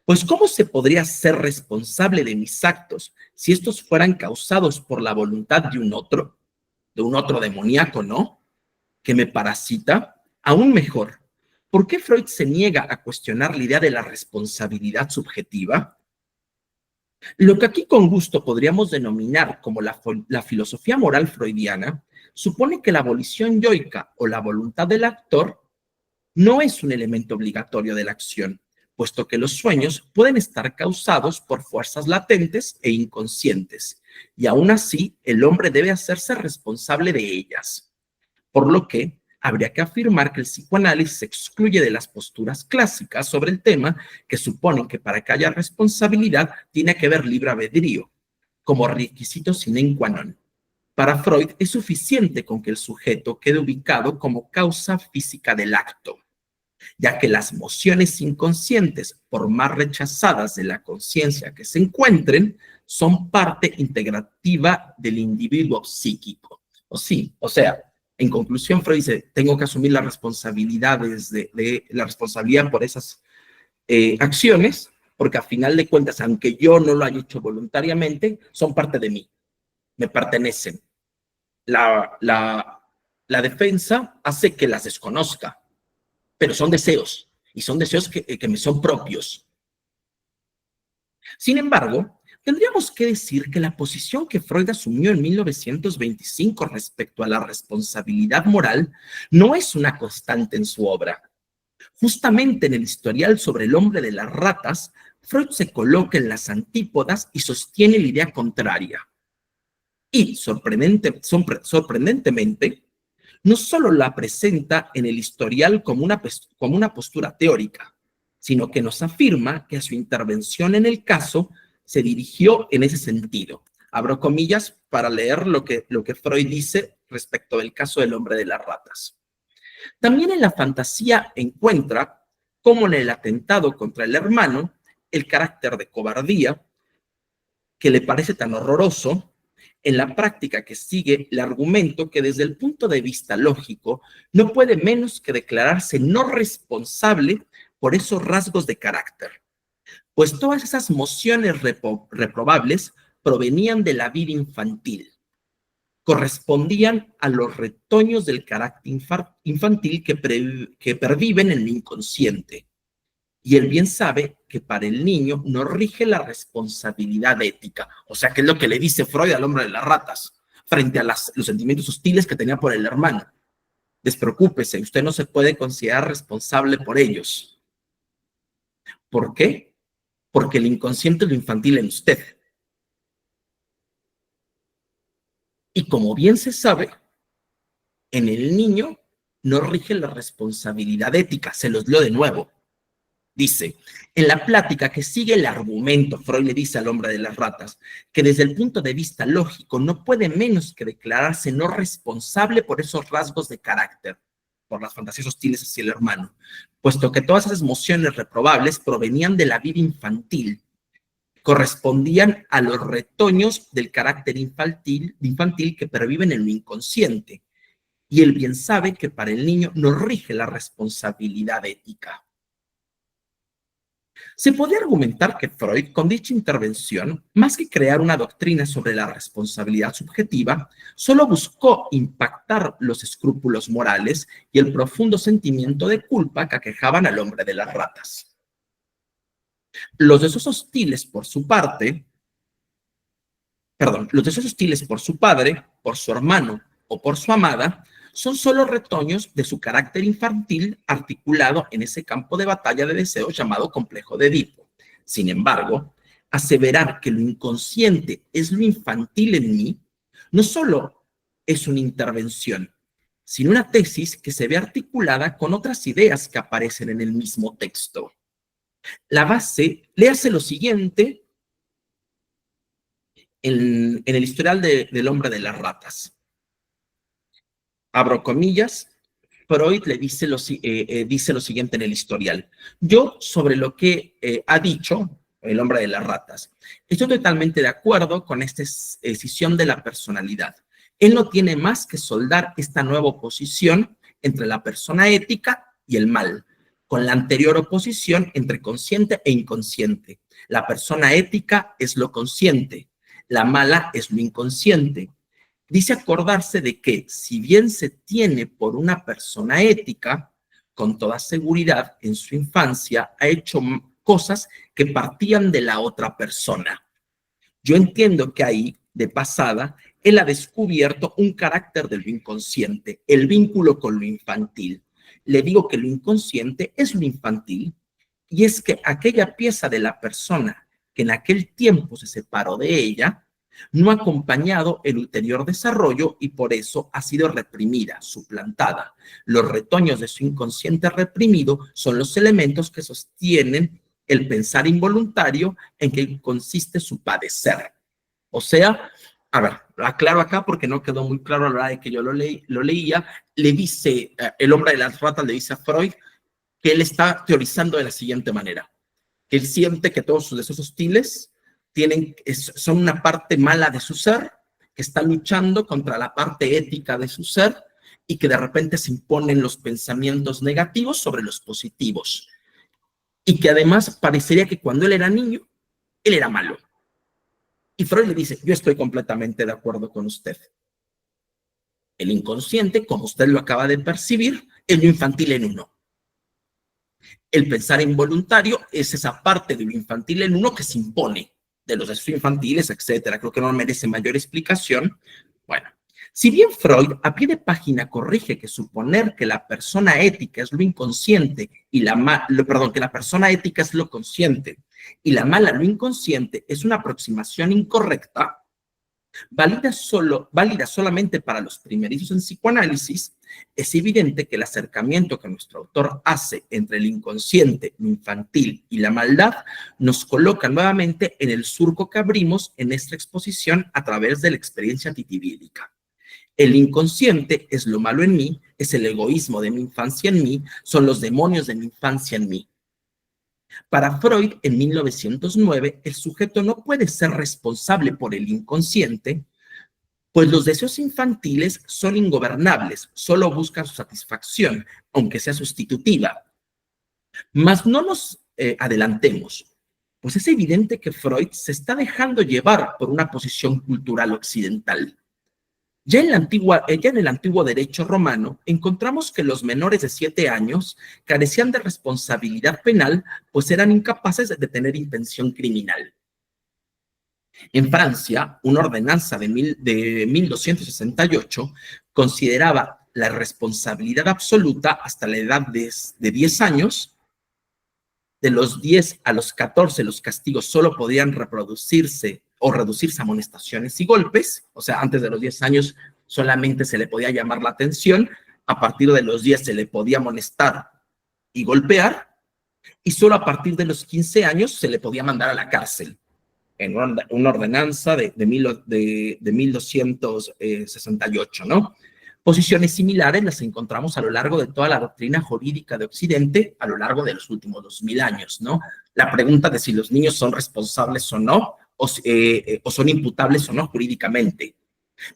Pues, ¿cómo se podría ser responsable de mis actos si estos fueran causados por la voluntad de un otro demoníaco, ¿no? Que me parasita. Aún mejor, ¿por qué Freud se niega a cuestionar la idea de la responsabilidad subjetiva? Lo que aquí con gusto podríamos denominar como la filosofía moral freudiana supone que la volición yoica o la voluntad del actor no es un elemento obligatorio de la acción, puesto que los sueños pueden estar causados por fuerzas latentes e inconscientes, y aún así el hombre debe hacerse responsable de ellas. Por lo que, habría que afirmar que el psicoanálisis se excluye de las posturas clásicas sobre el tema que suponen que para que haya responsabilidad tiene que haber libre albedrío, como requisito sine qua non. Para Freud es suficiente con que el sujeto quede ubicado como causa física del acto, ya que las mociones inconscientes, por más rechazadas de la conciencia que se encuentren, son parte integrativa del individuo psíquico. O sea, en conclusión, Freud dice, tengo que asumir las responsabilidades de la responsabilidad por esas acciones, porque a final de cuentas, aunque yo no lo haya hecho voluntariamente, son parte de mí, me pertenecen. La defensa hace que las desconozca, pero son deseos, y son deseos que me son propios. Sin embargo, tendríamos que decir que la posición que Freud asumió en 1925 respecto a la responsabilidad moral no es una constante en su obra. Justamente en el historial sobre el hombre de las ratas, Freud se coloca en las antípodas y sostiene la idea contraria. Y, sorprendentemente, no solo la presenta en el historial como una postura teórica, sino que nos afirma que su intervención en el caso se dirigió en ese sentido. Abro comillas para leer lo que Freud dice respecto del caso del hombre de las ratas. También en la fantasía encuentra, como en el atentado contra el hermano, el carácter de cobardía que le parece tan horroroso. En la práctica que sigue el argumento que desde el punto de vista lógico no puede menos que declararse no responsable por esos rasgos de carácter, pues todas esas mociones reprobables provenían de la vida infantil, correspondían a los retoños del carácter infantil que perviven en el inconsciente. Y él bien sabe que para el niño no rige la responsabilidad ética. O sea, que es lo que le dice Freud al hombre de las ratas, frente a los sentimientos hostiles que tenía por el hermano. Despreocúpese, usted no se puede considerar responsable por ellos. ¿Por qué? Porque el inconsciente es lo infantil en usted. Y como bien se sabe, en el niño no rige la responsabilidad ética. Se los leo de nuevo. Dice, en la plática que sigue el argumento, Freud le dice al hombre de las ratas que desde el punto de vista lógico no puede menos que declararse no responsable por esos rasgos de carácter, por las fantasías hostiles hacia el hermano, puesto que todas esas emociones reprobables provenían de la vida infantil, correspondían a los retoños del carácter infantil que perviven en lo inconsciente, y él bien sabe que para el niño no rige la responsabilidad ética. Se podría argumentar que Freud, con dicha intervención, más que crear una doctrina sobre la responsabilidad subjetiva, solo buscó impactar los escrúpulos morales y el profundo sentimiento de culpa que aquejaban al hombre de las ratas. Los deseos hostiles por su padre, por su hermano o por su amada, son solo retoños de su carácter infantil articulado en ese campo de batalla de deseos llamado complejo de Edipo. Sin embargo, aseverar que lo inconsciente es lo infantil en mí no solo es una intervención, sino una tesis que se ve articulada con otras ideas que aparecen en el mismo texto. La base, léase lo siguiente en el historial del hombre de las ratas. Abro comillas, Freud le dice lo siguiente en el historial. Yo, sobre lo que ha dicho el hombre de las ratas, estoy totalmente de acuerdo con esta escisión de la personalidad. Él no tiene más que soldar esta nueva oposición entre la persona ética y el mal, con la anterior oposición entre consciente e inconsciente. La persona ética es lo consciente, la mala es lo inconsciente. Dice acordarse de que, si bien se tiene por una persona ética, con toda seguridad en su infancia ha hecho cosas que partían de la otra persona. Yo entiendo que ahí, de pasada, él ha descubierto un carácter de lo inconsciente, el vínculo con lo infantil. Le digo que lo inconsciente es lo infantil, y es que aquella pieza de la persona que en aquel tiempo se separó de ella, No ha acompañado el ulterior desarrollo y por eso ha sido reprimida, suplantada. Los retoños de su inconsciente reprimido son los elementos que sostienen el pensar involuntario en que consiste su padecer. O sea, a ver, aclaro acá porque no quedó muy claro a la hora de que yo lo leía, le dice, el hombre de las ratas le dice a Freud que él está teorizando de la siguiente manera, que él siente que todos sus deseos hostiles son una parte mala de su ser, que está luchando contra la parte ética de su ser y que de repente se imponen los pensamientos negativos sobre los positivos. Y que además parecería que cuando él era niño, él era malo. Y Freud le dice, yo estoy completamente de acuerdo con usted. El inconsciente, como usted lo acaba de percibir, es lo infantil en uno. El pensar involuntario es esa parte de lo infantil en uno que se impone, de los deseos infantiles, etcétera. Creo que no merece mayor explicación. Bueno, si bien Freud a pie de página corrige que suponer que la persona ética es lo inconsciente y que la persona ética es lo consciente y la mala lo inconsciente es una aproximación incorrecta, válida solamente para los primerizos en psicoanálisis, es evidente que el acercamiento que nuestro autor hace entre el inconsciente, lo infantil y la maldad nos coloca nuevamente en el surco que abrimos en esta exposición a través de la experiencia titivídica. El inconsciente es lo malo en mí, es el egoísmo de mi infancia en mí, son los demonios de mi infancia en mí. Para Freud, en 1909, el sujeto no puede ser responsable por el inconsciente, pues los deseos infantiles son ingobernables, solo buscan su satisfacción, aunque sea sustitutiva. Mas no nos adelantemos, pues es evidente que Freud se está dejando llevar por una posición cultural occidental. Ya en el antiguo derecho romano encontramos que los menores de 7 años carecían de responsabilidad penal, pues eran incapaces de tener intención criminal. En Francia, una ordenanza de 1268 consideraba la responsabilidad absoluta hasta la edad de 10 años. De los 10 a los 14 los castigos solo podían reproducirse o reducirse a amonestaciones y golpes, o sea, antes de los 10 años solamente se le podía llamar la atención, a partir de los 10 se le podía amonestar y golpear, y solo a partir de los 15 años se le podía mandar a la cárcel, en una ordenanza de 1268, ¿no? Posiciones similares las encontramos a lo largo de toda la doctrina jurídica de Occidente a lo largo de los últimos 2000 años, ¿no? La pregunta de si los niños son responsables o no, o son imputables o no jurídicamente.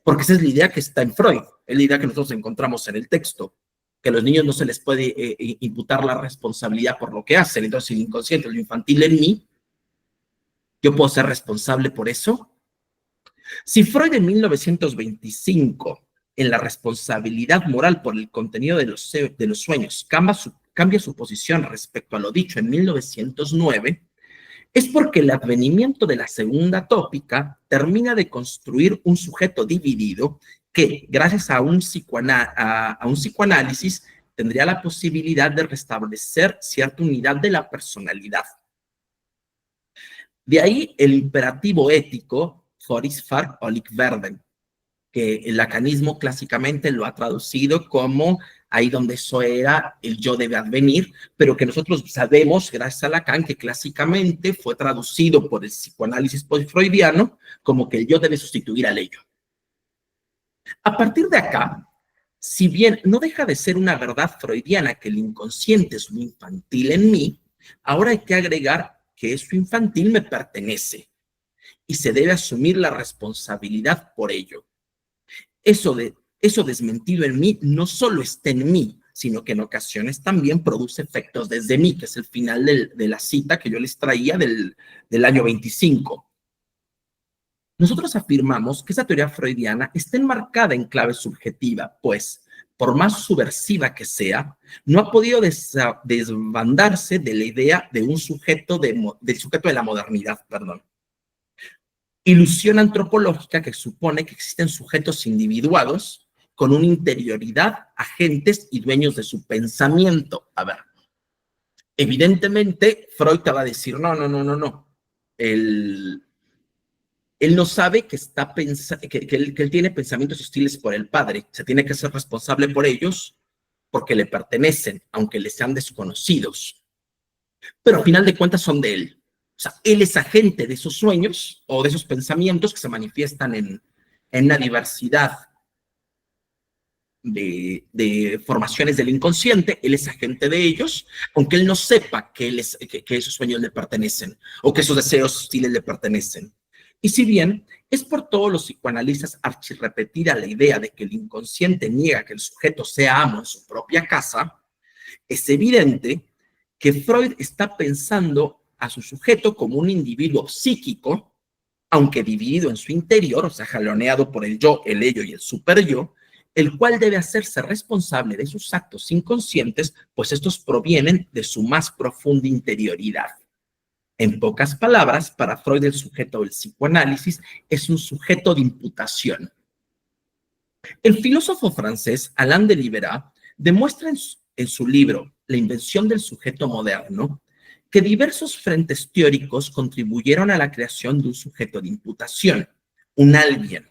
Porque esa es la idea que está en Freud, es la idea que nosotros encontramos en el texto, que a los niños no se les puede imputar la responsabilidad por lo que hacen. Entonces, el inconsciente, lo infantil en mí, ¿yo puedo ser responsable por eso? Si Freud en 1925 en la responsabilidad moral por el contenido de los sueños cambia su posición respecto a lo dicho en 1909, es porque el advenimiento de la segunda tópica termina de construir un sujeto dividido que, gracias a un psicoanálisis, tendría la posibilidad de restablecer cierta unidad de la personalidad. De ahí el imperativo ético, Fortfahren och werden, que el lacanismo clásicamente lo ha traducido como ahí donde eso era, el yo debe advenir, pero que nosotros sabemos, gracias a Lacan, que clásicamente fue traducido por el psicoanálisis freudiano como que el yo debe sustituir al ello. A partir de acá, si bien no deja de ser una verdad freudiana que el inconsciente es lo infantil en mí, ahora hay que agregar que eso infantil me pertenece y se debe asumir la responsabilidad por ello. Eso desmentido en mí no solo está en mí, sino que en ocasiones también produce efectos desde mí, que es el final de la cita que yo les traía del año 25. Nosotros afirmamos que esa teoría freudiana está enmarcada en clave subjetiva, pues, por más subversiva que sea, no ha podido desbandarse de la idea de un sujeto del sujeto de la modernidad, perdón. Ilusión antropológica que supone que existen sujetos individuados con una interioridad, agentes y dueños de su pensamiento. A ver, evidentemente Freud te va a decir, no. El Él no sabe que, que él tiene pensamientos hostiles por el padre. Se tiene que ser responsable por ellos porque le pertenecen, aunque le sean desconocidos. Pero al final de cuentas son de él. O sea, él es agente de esos sueños o de esos pensamientos que se manifiestan en una diversidad de formaciones del inconsciente. Él es agente de ellos, aunque él no sepa que esos sueños le pertenecen o que esos deseos hostiles le pertenecen. Y si bien es por todos los psicoanalistas archirrepetida la idea de que el inconsciente niega que el sujeto sea amo en su propia casa, es evidente que Freud está pensando a su sujeto como un individuo psíquico, aunque dividido en su interior, o sea, jaloneado por el yo, el ello y el superyo, el cual debe hacerse responsable de sus actos inconscientes, pues estos provienen de su más profunda interioridad. En pocas palabras, para Freud el sujeto del psicoanálisis es un sujeto de imputación. El filósofo francés Alain de Libera demuestra en su libro La invención del sujeto moderno que diversos frentes teóricos contribuyeron a la creación de un sujeto de imputación, un alguien,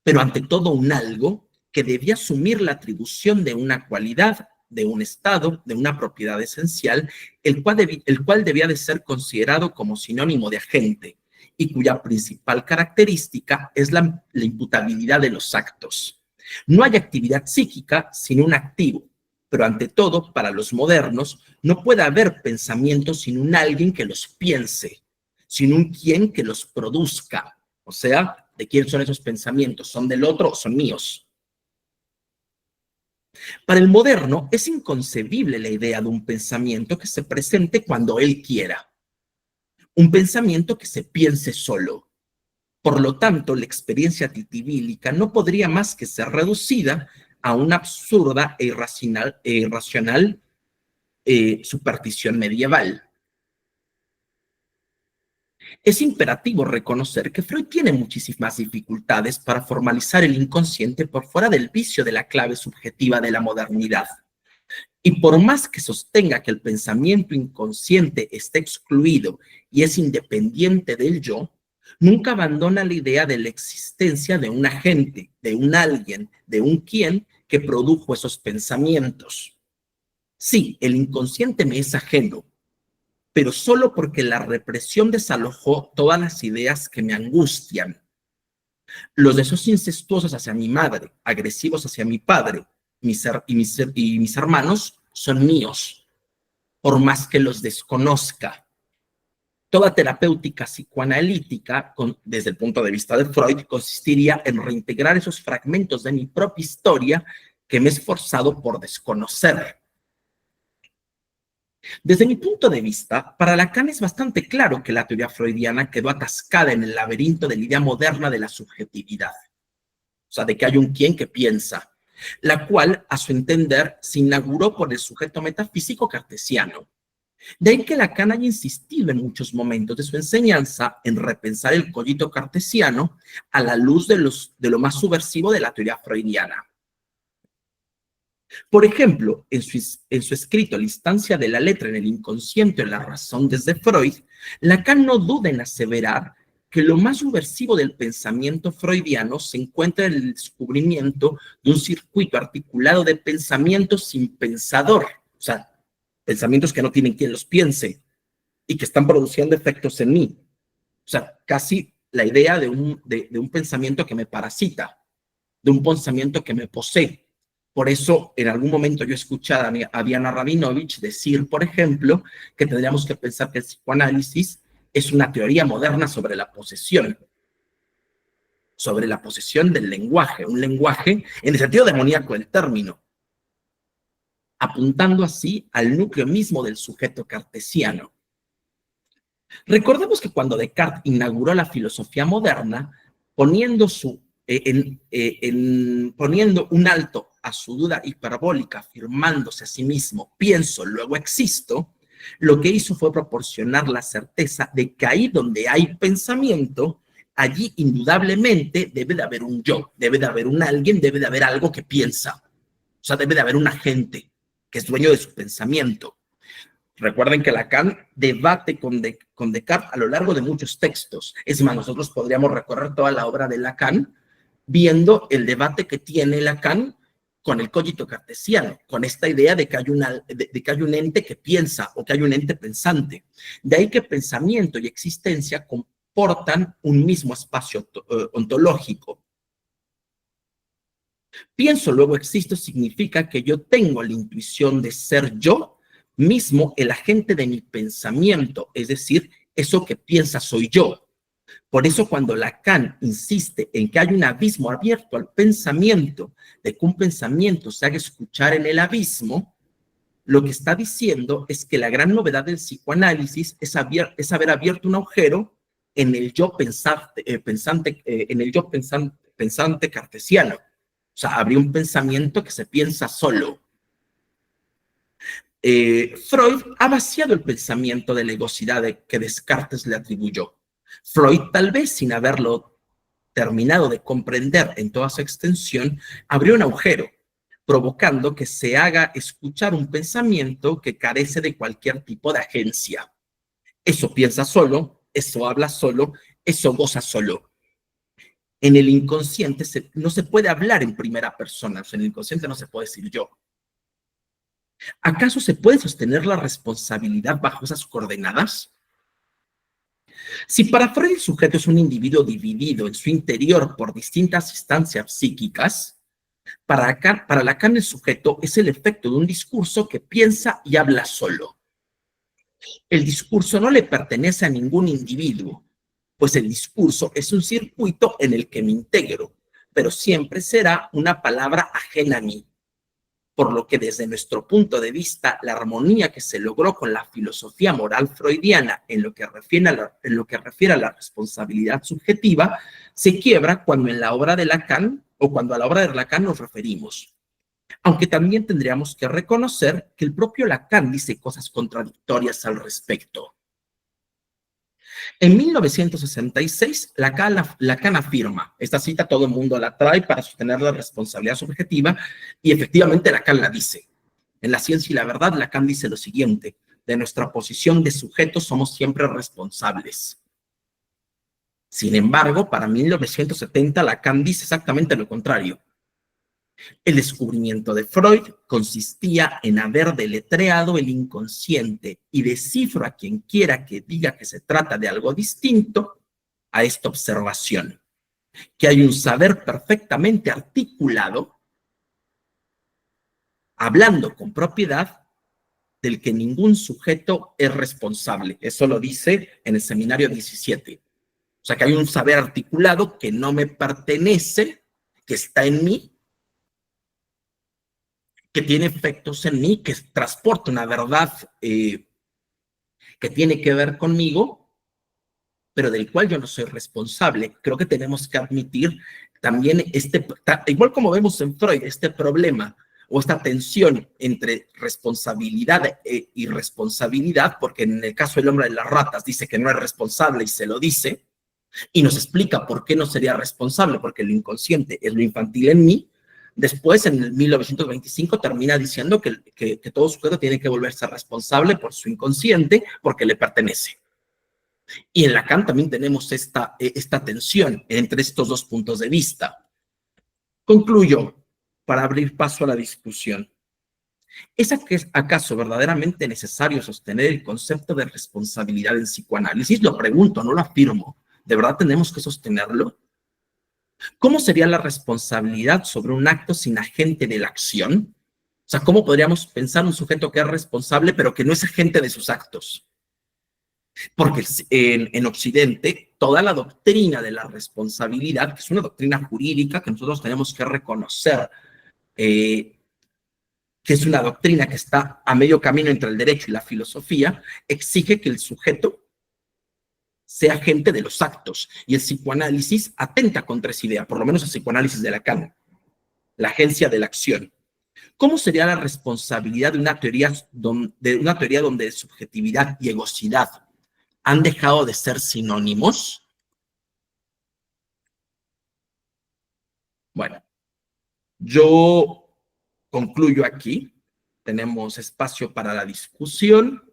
pero ante todo un algo que debía asumir la atribución de una cualidad, de un estado, de una propiedad esencial, el cual debía de ser considerado como sinónimo de agente y cuya principal característica es la imputabilidad de los actos. No hay actividad psíquica sin un activo, pero ante todo, para los modernos, no puede haber pensamientos sin un alguien que los piense, sin un quien que los produzca. O sea, ¿de quién son esos pensamientos? ¿Son del otro o son míos? Para el moderno es inconcebible la idea de un pensamiento que se presente cuando él quiera. Un pensamiento que se piense solo. Por lo tanto, la experiencia titibílica no podría más que ser reducida a una absurda e irracional superstición medieval. Es imperativo reconocer que Freud tiene muchísimas dificultades para formalizar el inconsciente por fuera del vicio de la clave subjetiva de la modernidad. Y por más que sostenga que el pensamiento inconsciente está excluido y es independiente del yo, nunca abandona la idea de la existencia de un agente, de un alguien, de un quién que produjo esos pensamientos. Sí, el inconsciente me es ajeno, pero solo porque la represión desalojó todas las ideas que me angustian. Los deseos incestuosos hacia mi madre, agresivos hacia mi padre y mis hermanos son míos, por más que los desconozca. Toda terapéutica psicoanalítica, desde el punto de vista de Freud, consistiría en reintegrar esos fragmentos de mi propia historia que me he esforzado por desconocer. Desde mi punto de vista, para Lacan es bastante claro que la teoría freudiana quedó atascada en el laberinto de la idea moderna de la subjetividad. O sea, de que hay un quién que piensa, la cual, a su entender, se inauguró por el sujeto metafísico cartesiano. De ahí que Lacan haya insistido en muchos momentos de su enseñanza en repensar el cogito cartesiano a la luz de lo más subversivo de la teoría freudiana. Por ejemplo, en su escrito La instancia de la letra en el inconsciente o la razón desde Freud, Lacan no duda en aseverar que lo más subversivo del pensamiento freudiano se encuentra en el descubrimiento de un circuito articulado de pensamientos sin pensador, o sea, pensamientos que no tienen quien los piense y que están produciendo efectos en mí. O sea, casi la idea de un pensamiento que me parasita, de un pensamiento que me posee. Por eso, en algún momento yo he escuchado a Diana Rabinovich decir, por ejemplo, que tendríamos que pensar que el psicoanálisis es una teoría moderna sobre la posesión del lenguaje, un lenguaje en el sentido demoníaco del término, apuntando así al núcleo mismo del sujeto cartesiano. Recordemos que cuando Descartes inauguró la filosofía moderna, poniendo un alto a su duda hiperbólica, afirmándose a sí mismo, pienso, luego existo, lo que hizo fue proporcionar la certeza de que ahí donde hay pensamiento, allí indudablemente debe de haber un yo, debe de haber un alguien, debe de haber algo que piensa. O sea, debe de haber un agente que es dueño de su pensamiento. Recuerden que Lacan debate con Descartes a lo largo de muchos textos. Es más, nosotros podríamos recorrer toda la obra de Lacan viendo el debate que tiene Lacan con el cogito cartesiano, con esta idea de que hay un ente que piensa o que hay un ente pensante. De ahí que pensamiento y existencia comportan un mismo espacio ontológico. Pienso, luego existo significa que yo tengo la intuición de ser yo mismo el agente de mi pensamiento, es decir, eso que piensa soy yo. Por eso cuando Lacan insiste en que hay un abismo abierto al pensamiento, de que un pensamiento se haga escuchar en el abismo, lo que está diciendo es que la gran novedad del psicoanálisis es haber abierto un agujero en el yo pensante cartesiano. O sea, habría un pensamiento que se piensa solo. Freud ha vaciado el pensamiento de la egocidad que Descartes le atribuyó. Freud, tal vez sin haberlo terminado de comprender en toda su extensión, abrió un agujero, provocando que se haga escuchar un pensamiento que carece de cualquier tipo de agencia. Eso piensa solo, eso habla solo, eso goza solo. En el inconsciente no se puede hablar en primera persona, o sea, en el inconsciente no se puede decir yo. ¿Acaso se puede sostener la responsabilidad bajo esas coordenadas? Si para Freud el sujeto es un individuo dividido en su interior por distintas instancias psíquicas, para Lacan el sujeto es el efecto de un discurso que piensa y habla solo. El discurso no le pertenece a ningún individuo, pues el discurso es un circuito en el que me integro, pero siempre será una palabra ajena a mí. Por lo que desde nuestro punto de vista, la armonía que se logró con la filosofía moral freudiana en lo que refiere a la responsabilidad subjetiva, se quiebra cuando en la obra de Lacan o cuando a la obra de Lacan nos referimos. Aunque también tendríamos que reconocer que el propio Lacan dice cosas contradictorias al respecto. En 1966, Lacan afirma, esta cita todo el mundo la trae para sostener la responsabilidad subjetiva, y efectivamente Lacan la dice. En La ciencia y la verdad, Lacan dice lo siguiente: de nuestra posición de sujetos somos siempre responsables. Sin embargo, para 1970, Lacan dice exactamente lo contrario. El descubrimiento de Freud consistía en haber deletreado el inconsciente y descifro a quien quiera que diga que se trata de algo distinto a esta observación, que hay un saber perfectamente articulado, hablando con propiedad, del que ningún sujeto es responsable. Eso lo dice en el seminario 17. O sea, que hay un saber articulado que no me pertenece, que está en mí, que tiene efectos en mí, que transporta una verdad que tiene que ver conmigo, pero del cual yo no soy responsable. Creo que tenemos que admitir también igual como vemos en Freud, este problema o esta tensión entre responsabilidad e irresponsabilidad, porque en el caso del hombre de las ratas dice que no es responsable y se lo dice, y nos explica por qué no sería responsable, porque lo inconsciente es lo infantil en mí. Después, en el 1925, termina diciendo que todo sujeto tiene que volverse responsable por su inconsciente porque le pertenece. Y en Lacan también tenemos esta tensión entre estos dos puntos de vista. Concluyo para abrir paso a la discusión. ¿Es acaso verdaderamente necesario sostener el concepto de responsabilidad en psicoanálisis? Lo pregunto, no lo afirmo. ¿De verdad tenemos que sostenerlo? ¿Cómo sería la responsabilidad sobre un acto sin agente de la acción? O sea, ¿cómo podríamos pensar un sujeto que es responsable pero que no es agente de sus actos? Porque en Occidente, toda la doctrina de la responsabilidad, que es una doctrina jurídica que nosotros tenemos que reconocer, que es una doctrina que está a medio camino entre el derecho y la filosofía, exige que el sujeto sea agente de los actos. Y el psicoanálisis atenta contra esa idea, por lo menos el psicoanálisis de Lacan, la agencia de la acción. ¿Cómo sería la responsabilidad de una teoría donde subjetividad y egocidad han dejado de ser sinónimos? Bueno, yo concluyo aquí. Tenemos espacio para la discusión.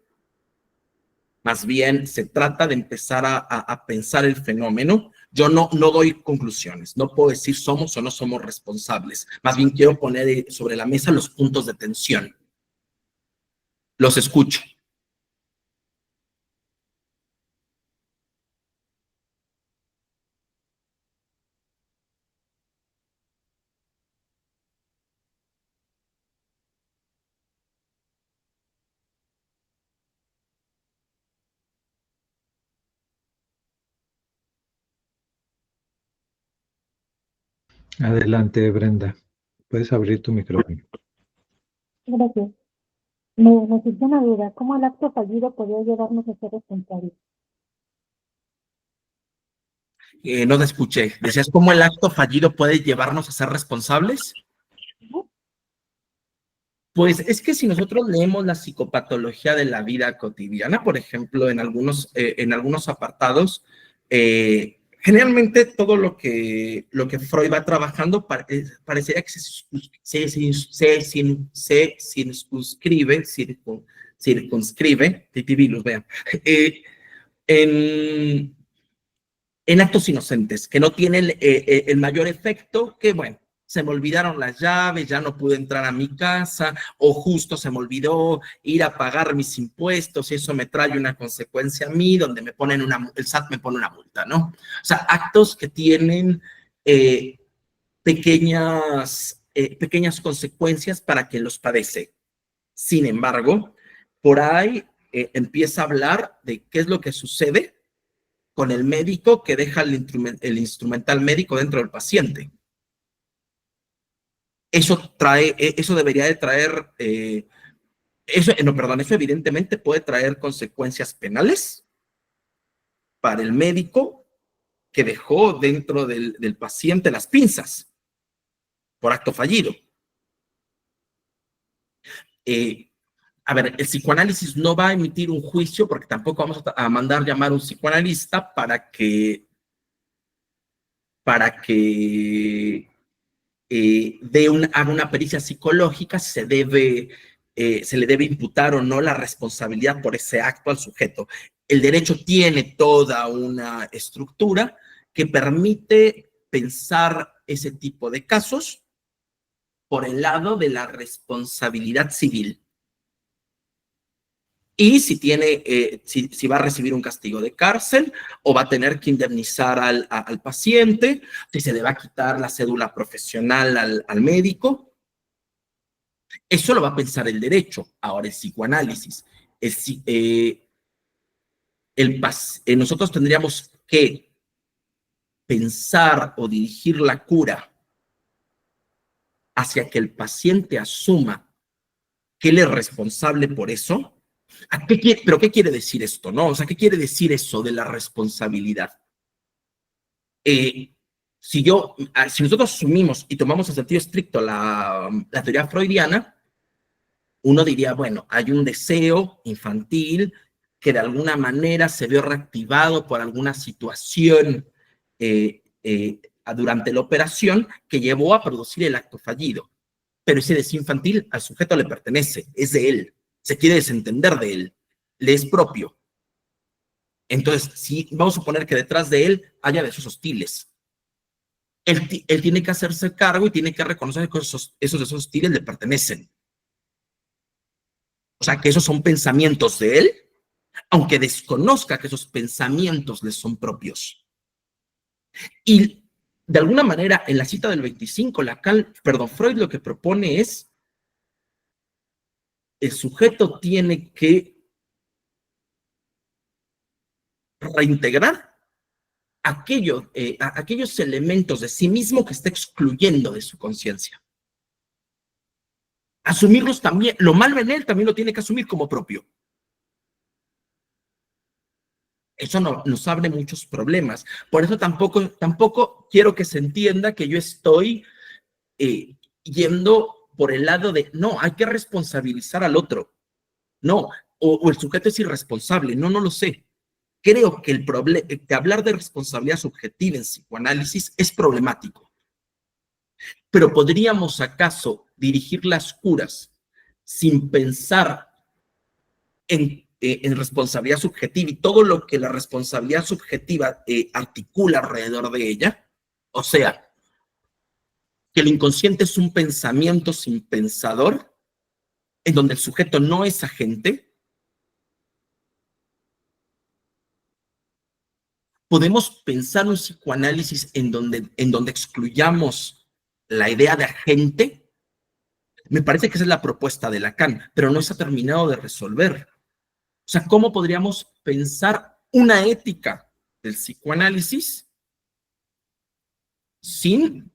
Más bien se trata de empezar a pensar el fenómeno. Yo no doy conclusiones, no puedo decir somos o no somos responsables. Más bien quiero poner sobre la mesa los puntos de tensión. Los escucho. Adelante, Brenda. Puedes abrir tu micrófono. Gracias. Me surgió una duda. ¿Cómo el acto fallido podría llevarnos a ser responsables? No te escuché. ¿Decías cómo el acto fallido puede llevarnos a ser responsables? Pues es que si nosotros leemos la psicopatología de la vida cotidiana, por ejemplo, en algunos apartados, generalmente todo lo que Freud va trabajando parecería que circunscribe, titibilus, vean, en actos inocentes, que no tienen el mayor efecto, que bueno, se me olvidaron las llaves, ya no pude entrar a mi casa, o justo se me olvidó ir a pagar mis impuestos y eso me trae una consecuencia a mí, donde el SAT me pone una multa, ¿no? O sea, actos que tienen pequeñas consecuencias para quien los padece. Sin embargo, por ahí empieza a hablar de qué es lo que sucede con el médico que deja el instrumental médico dentro del paciente. Eso debería de traer, eso evidentemente puede traer consecuencias penales para el médico que dejó dentro del paciente las pinzas por acto fallido. A ver, el psicoanálisis no va a emitir un juicio porque tampoco vamos a mandar llamar a un psicoanalista para que haga una pericia psicológica, se le debe imputar o no la responsabilidad por ese acto al sujeto. El derecho tiene toda una estructura que permite pensar ese tipo de casos por el lado de la responsabilidad civil. Y si va a recibir un castigo de cárcel o va a tener que indemnizar al paciente, si se le va a quitar la cédula profesional al médico. Eso lo va a pensar el derecho. Ahora, el psicoanálisis. Nosotros tendríamos que pensar o dirigir la cura hacia que el paciente asuma que él es responsable por eso. ¿Pero qué quiere decir esto, no? O sea, ¿qué quiere decir eso de la responsabilidad? Si nosotros asumimos y tomamos en sentido estricto la teoría freudiana, uno diría, bueno, hay un deseo infantil que de alguna manera se vio reactivado por alguna situación durante la operación que llevó a producir el acto fallido. Pero ese deseo infantil al sujeto le pertenece, es de él, se quiere desentender de él, le es propio. Entonces, si vamos a suponer que detrás de él haya deseos hostiles, él tiene que hacerse cargo y tiene que reconocer que esos deseos hostiles le pertenecen. O sea, que esos son pensamientos de él, aunque desconozca que esos pensamientos les son propios. Y de alguna manera, en la cita del 25, Freud lo que propone es el sujeto tiene que reintegrar aquellos elementos de sí mismo que está excluyendo de su conciencia. Asumirlos también, lo malo en él también lo tiene que asumir como propio. Eso nos abre muchos problemas. Por eso tampoco quiero que se entienda que yo estoy yendo por el lado de, no, hay que responsabilizar al otro. No, o el sujeto es irresponsable. No lo sé. Creo que hablar de responsabilidad subjetiva en psicoanálisis es problemático. Pero ¿podríamos acaso dirigir las curas sin pensar en en responsabilidad subjetiva y todo lo que la responsabilidad subjetiva articula alrededor de ella, o sea, que el inconsciente es un pensamiento sin pensador, en donde el sujeto no es agente, podemos pensar un psicoanálisis en donde excluyamos la idea de agente. Me parece que esa es la propuesta de Lacan, pero no se ha terminado de resolver. O sea, ¿cómo podríamos pensar una ética del psicoanálisis sin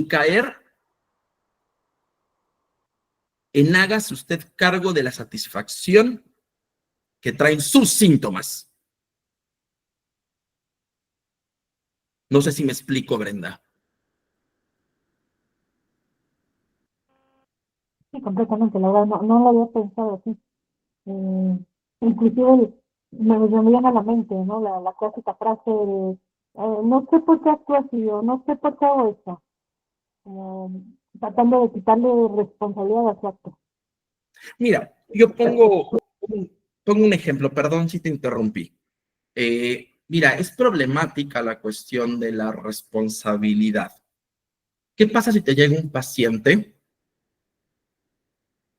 caer en hágase usted cargo de la satisfacción que traen sus síntomas? No sé si me explico, Brenda. Sí, completamente, la verdad, no lo había pensado así. Inclusive me viene a la mente, ¿no? La clásica frase de, no sé por qué actúo así, o no sé por qué hago eso. Tratando de quitarle responsabilidad a su acto. Mira, yo pongo un ejemplo, perdón si te interrumpí. Mira, es problemática la cuestión de la responsabilidad. ¿Qué pasa si te llega un paciente,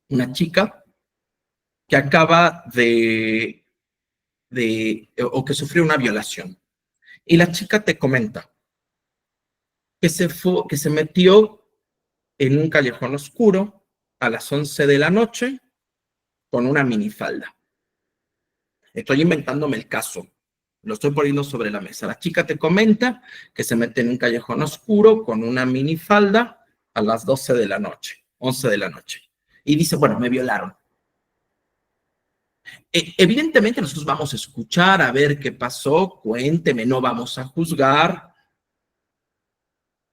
una chica, que acaba o que sufrió una violación? Y la chica te comenta que se metió en un callejón oscuro a las 11 de la noche con una minifalda. Estoy inventándome el caso, lo estoy poniendo sobre la mesa. La chica te comenta que se mete en un callejón oscuro con una minifalda a las 12 de la noche, 11 de la noche. Y dice, bueno, me violaron. Evidentemente nosotros vamos a escuchar, a ver qué pasó, cuénteme, no vamos a juzgar.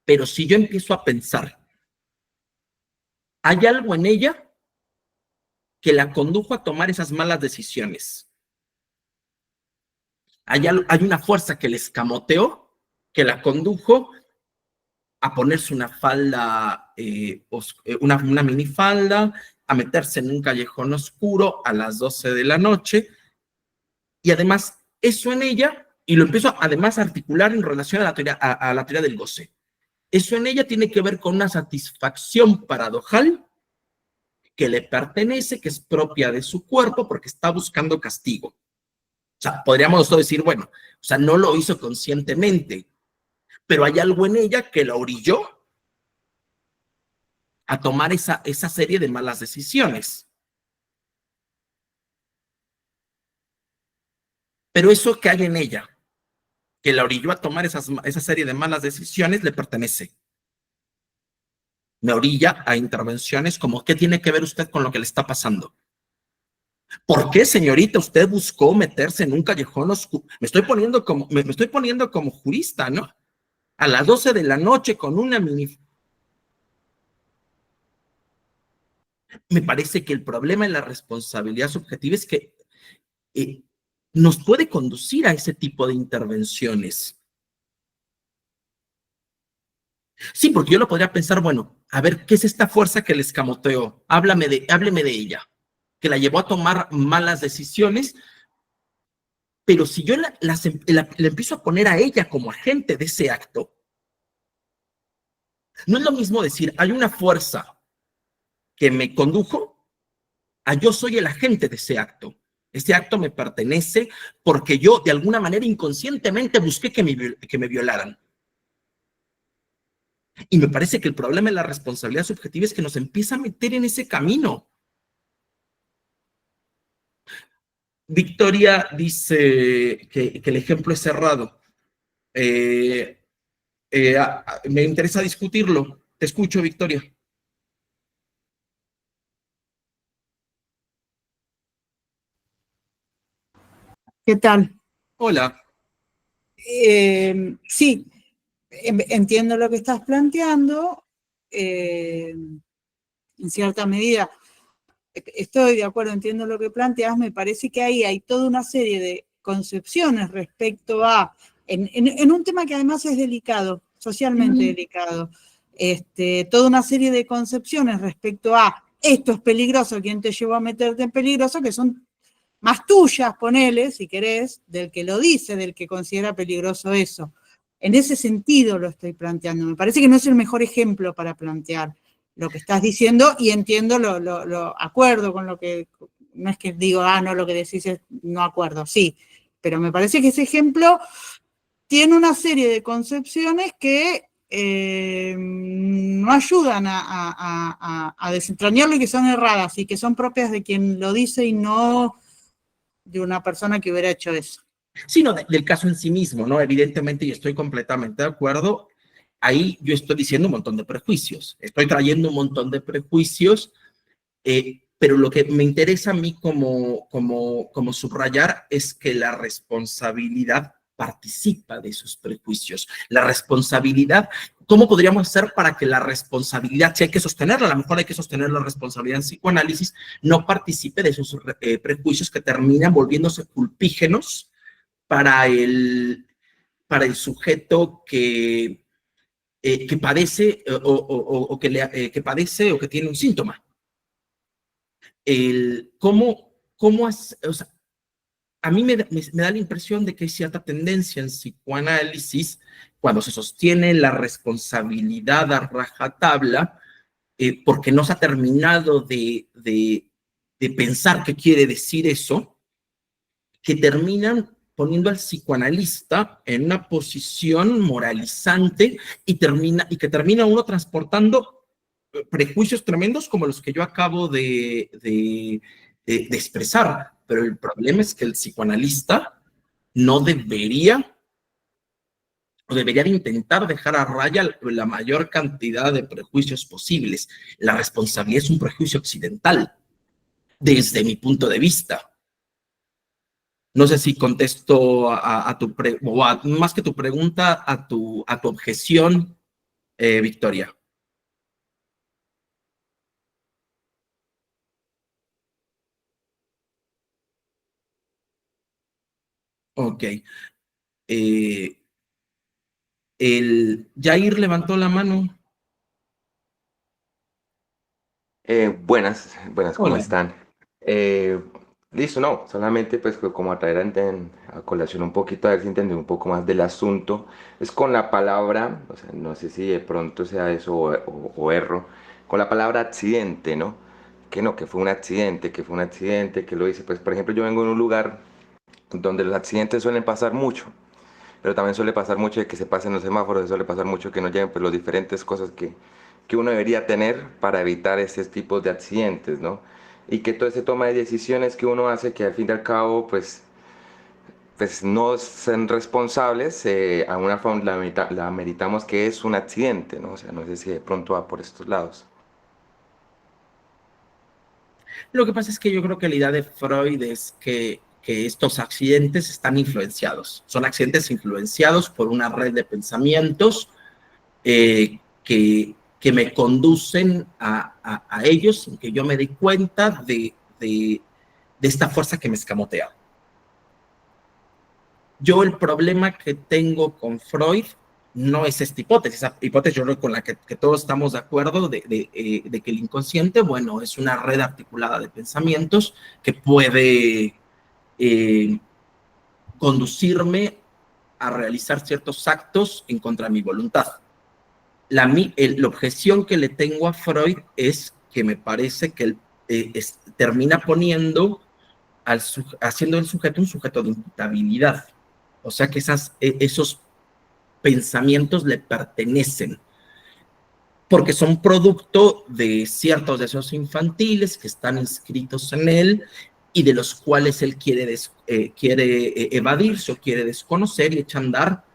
Pero si yo empiezo a pensar, hay algo en ella que la condujo a tomar esas malas decisiones. Hay una fuerza que le escamoteó, que la condujo a ponerse una falda, una minifalda, a meterse en un callejón oscuro a las 12 de la noche. Y además, eso en ella, y lo empiezo además a articular en relación a la teoría del goce. Eso en ella tiene que ver con una satisfacción paradojal que le pertenece, que es propia de su cuerpo, porque está buscando castigo. O sea, podríamos nosotros decir, bueno, o sea, no lo hizo conscientemente, pero hay algo en ella que la orilló a tomar esa serie de malas decisiones. Pero eso que hay en ella, que la orilló a tomar esa serie de malas decisiones, le pertenece. Me orilla a intervenciones como, ¿qué tiene que ver usted con lo que le está pasando? ¿Por qué, señorita, usted buscó meterse en un callejón oscuro? Me estoy poniendo como jurista, ¿no? A las 12 de la noche con una mini... Me parece que el problema de la responsabilidad subjetiva es que nos puede conducir a ese tipo de intervenciones. Sí, porque yo lo podría pensar, bueno, a ver, ¿qué es esta fuerza que le escamoteó? Hábleme de ella, que la llevó a tomar malas decisiones, pero si yo la empiezo a poner a ella como agente de ese acto, no es lo mismo decir, hay una fuerza que me condujo a yo soy el agente de ese acto. Ese acto me pertenece porque yo, de alguna manera, inconscientemente busqué que me violaran. Y me parece que el problema de la responsabilidad subjetiva es que nos empieza a meter en ese camino. Victoria dice que el ejemplo es cerrado. Me interesa discutirlo. Te escucho, Victoria. ¿Qué tal? Hola. Sí, entiendo lo que estás planteando. En cierta medida, estoy de acuerdo, entiendo lo que planteas. Me parece que ahí hay toda una serie de concepciones respecto a, en un tema que además es delicado, socialmente delicado, toda una serie de concepciones respecto a esto es peligroso, ¿quién te llevó a meterte en peligroso? Que son más tuyas, ponele, si querés, del que lo dice, del que considera peligroso eso. En ese sentido lo estoy planteando. Me parece que no es el mejor ejemplo para plantear lo que estás diciendo y entiendo, lo acuerdo con lo que, no es que digo, no, lo que decís es no acuerdo, sí, pero me parece que ese ejemplo tiene una serie de concepciones que no ayudan a desentrañarlo y que son erradas y que son propias de quien lo dice y no de una persona que hubiera hecho eso. Sino del caso en sí mismo, ¿no? Evidentemente, y estoy completamente de acuerdo, ahí yo estoy diciendo un montón de prejuicios, estoy trayendo un montón de prejuicios, pero lo que me interesa a mí como subrayar es que la responsabilidad participa de esos prejuicios. La responsabilidad, ¿cómo podríamos hacer para que la responsabilidad, si hay que sostenerla, a lo mejor hay que sostener la responsabilidad en psicoanálisis, no participe de esos prejuicios que terminan volviéndose culpígenos para el sujeto que padece que padece o que tiene un síntoma? O sea, a mí me da la impresión de que hay cierta tendencia en psicoanálisis, cuando se sostiene la responsabilidad a rajatabla, porque no se ha terminado de pensar qué quiere decir eso, que terminan poniendo al psicoanalista en una posición moralizante y que termina uno transportando prejuicios tremendos como los que yo acabo de expresar. Pero el problema es que el psicoanalista no debería o debería de intentar dejar a raya la mayor cantidad de prejuicios posibles. La responsabilidad es un prejuicio occidental, desde mi punto de vista. No sé si contesto más que tu pregunta, a tu objeción, Victoria. Ok. Jair levantó la mano. Buenas, ¿cómo Hola. están? Listo, no, solamente pues como a traer a colación un poquito, a ver si entendí un poco más del asunto. Es con la palabra, o sea, no sé si de pronto sea eso o erro, con la palabra accidente, ¿no? Que no, que fue un accidente, que fue un accidente, que lo hice. Pues por ejemplo, yo vengo de un lugar donde los accidentes suelen pasar mucho, pero también suele pasar mucho de que se pasen los semáforos, suele pasar mucho que no lleguen pues, las diferentes cosas que uno debería tener para evitar ese tipo de accidentes, ¿no? Y que todo ese toma de decisiones que uno hace, que al fin y al cabo, pues no son responsables, a una forma la meritamos que es un accidente, ¿no? O sea, no sé si de pronto va por estos lados. Lo que pasa es que yo creo que la idea de Freud es que estos accidentes están influenciados. Son accidentes influenciados por una red de pensamientos que me conducen a ellos sin que yo me dé cuenta de esta fuerza que me escamotea. Yo el problema que tengo con Freud no es esta hipótesis. Esa hipótesis yo creo con la que todos estamos de acuerdo de que el inconsciente, bueno, es una red articulada de pensamientos que puede conducirme a realizar ciertos actos en contra de mi voluntad. La objeción que le tengo a Freud es que me parece que él termina poniendo, haciendo el sujeto un sujeto de imputabilidad. O sea que esos pensamientos le pertenecen, porque son producto de ciertos deseos infantiles que están inscritos en él y de los cuales él quiere evadirse o quiere desconocer y echa a andar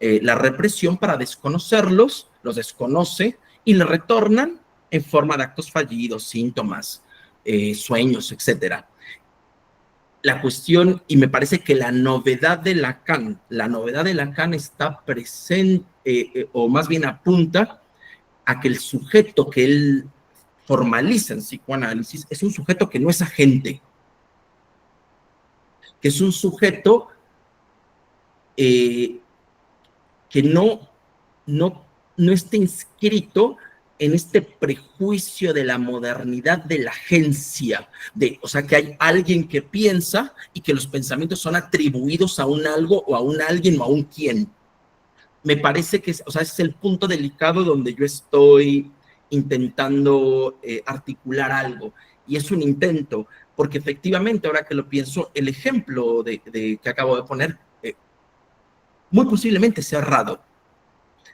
la represión para desconocerlos, los desconoce y le retornan en forma de actos fallidos, síntomas, sueños, etcétera. La cuestión, y me parece que la novedad de Lacan está presente, o más bien apunta a que el sujeto que él formaliza en psicoanálisis es un sujeto que no es agente, que es un sujeto que no está inscrito en este prejuicio de la modernidad de la agencia, o sea, que hay alguien que piensa y que los pensamientos son atribuidos a un algo o a un alguien o a un quién. Me parece que, o sea, ese es el punto delicado donde yo estoy intentando articular algo. Y es un intento, porque efectivamente, ahora que lo pienso, el ejemplo que acabo de poner, muy posiblemente sea errado.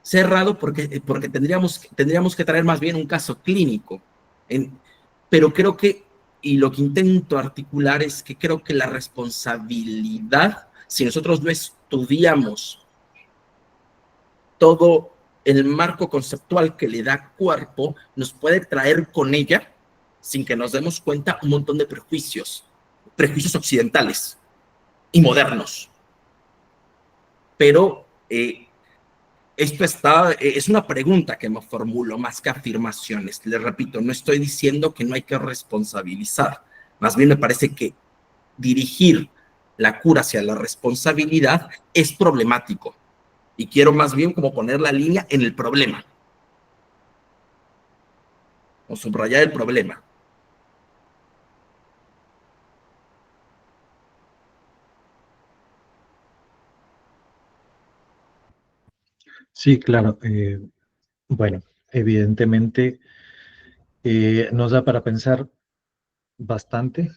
Cerrado porque tendríamos que traer más bien un caso clínico. Pero creo que, y lo que intento articular es que creo que la responsabilidad, si nosotros no estudiamos todo el marco conceptual que le da cuerpo, nos puede traer con ella, sin que nos demos cuenta, un montón de prejuicios occidentales y modernos. Pero esto es una pregunta que me formulo más que afirmaciones. Les repito, no estoy diciendo que no hay que responsabilizar. Más bien me parece que dirigir la cura hacia la responsabilidad es problemático. Y quiero más bien como poner la línea en el problema. O subrayar el problema. Sí, claro. Bueno, evidentemente nos da para pensar bastante,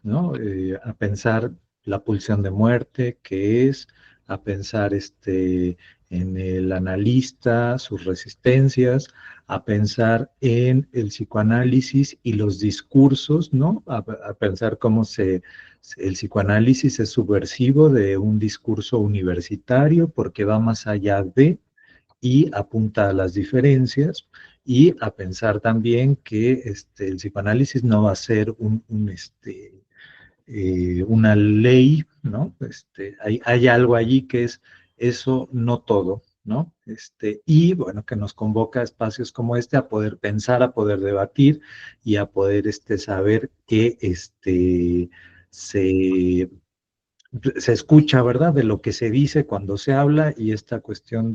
¿no? A pensar la pulsión de muerte, qué es, a pensar en el analista, sus resistencias, a pensar en el psicoanálisis y los discursos, ¿no? A pensar cómo el psicoanálisis es subversivo de un discurso universitario porque va más allá de y apunta a las diferencias y a pensar también que el psicoanálisis no va a ser una ley, ¿no? Hay algo allí que es eso, no todo, ¿no? Y bueno, que nos convoca a espacios como este a poder pensar, a poder debatir y a poder saber que se escucha, ¿verdad? De lo que se dice cuando se habla y esta cuestión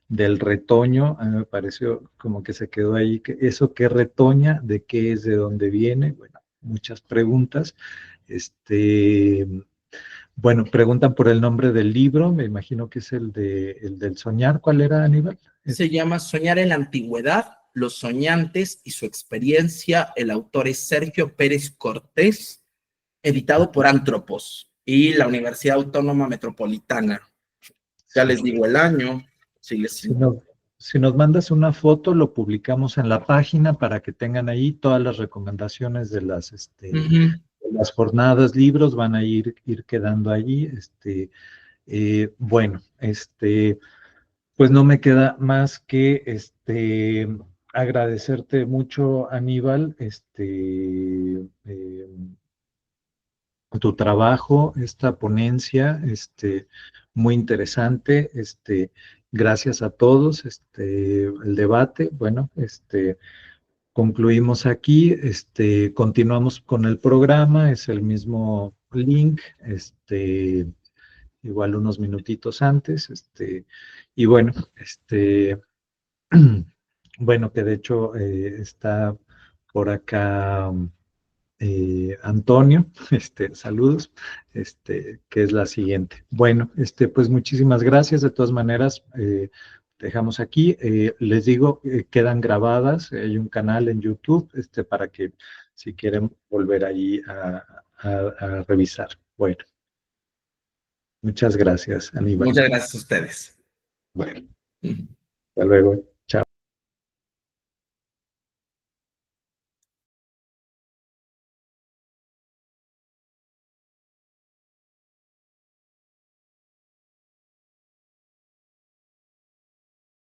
del retoño, a mí me pareció como que se quedó ahí, que eso que retoña, de qué es, de dónde viene, bueno, muchas preguntas. Bueno, preguntan por el nombre del libro, me imagino que es el del soñar. ¿Cuál era, Aníbal? Se llama Soñar en la Antigüedad, los soñantes y su experiencia. El autor es Sergio Pérez Cortés, editado por Antropos y la Universidad Autónoma Metropolitana. Ya les digo el año. Si nos mandas una foto, lo publicamos en la página para que tengan ahí todas las recomendaciones de las jornadas, libros, van a ir quedando allí. Bueno, pues no me queda más que agradecerte mucho, Aníbal, tu trabajo, esta ponencia, muy interesante, gracias a todos, el debate, bueno, concluimos aquí, continuamos con el programa, es el mismo link, igual unos minutitos antes, y bueno, bueno, que de hecho está por acá Antonio, saludos, que es la siguiente. Bueno, pues muchísimas gracias, de todas maneras, dejamos aquí, les digo, quedan grabadas, hay un canal en YouTube, para que si quieren volver ahí a revisar. Bueno, muchas gracias, Aníbal. Muchas gracias a ustedes. Bueno, hasta luego.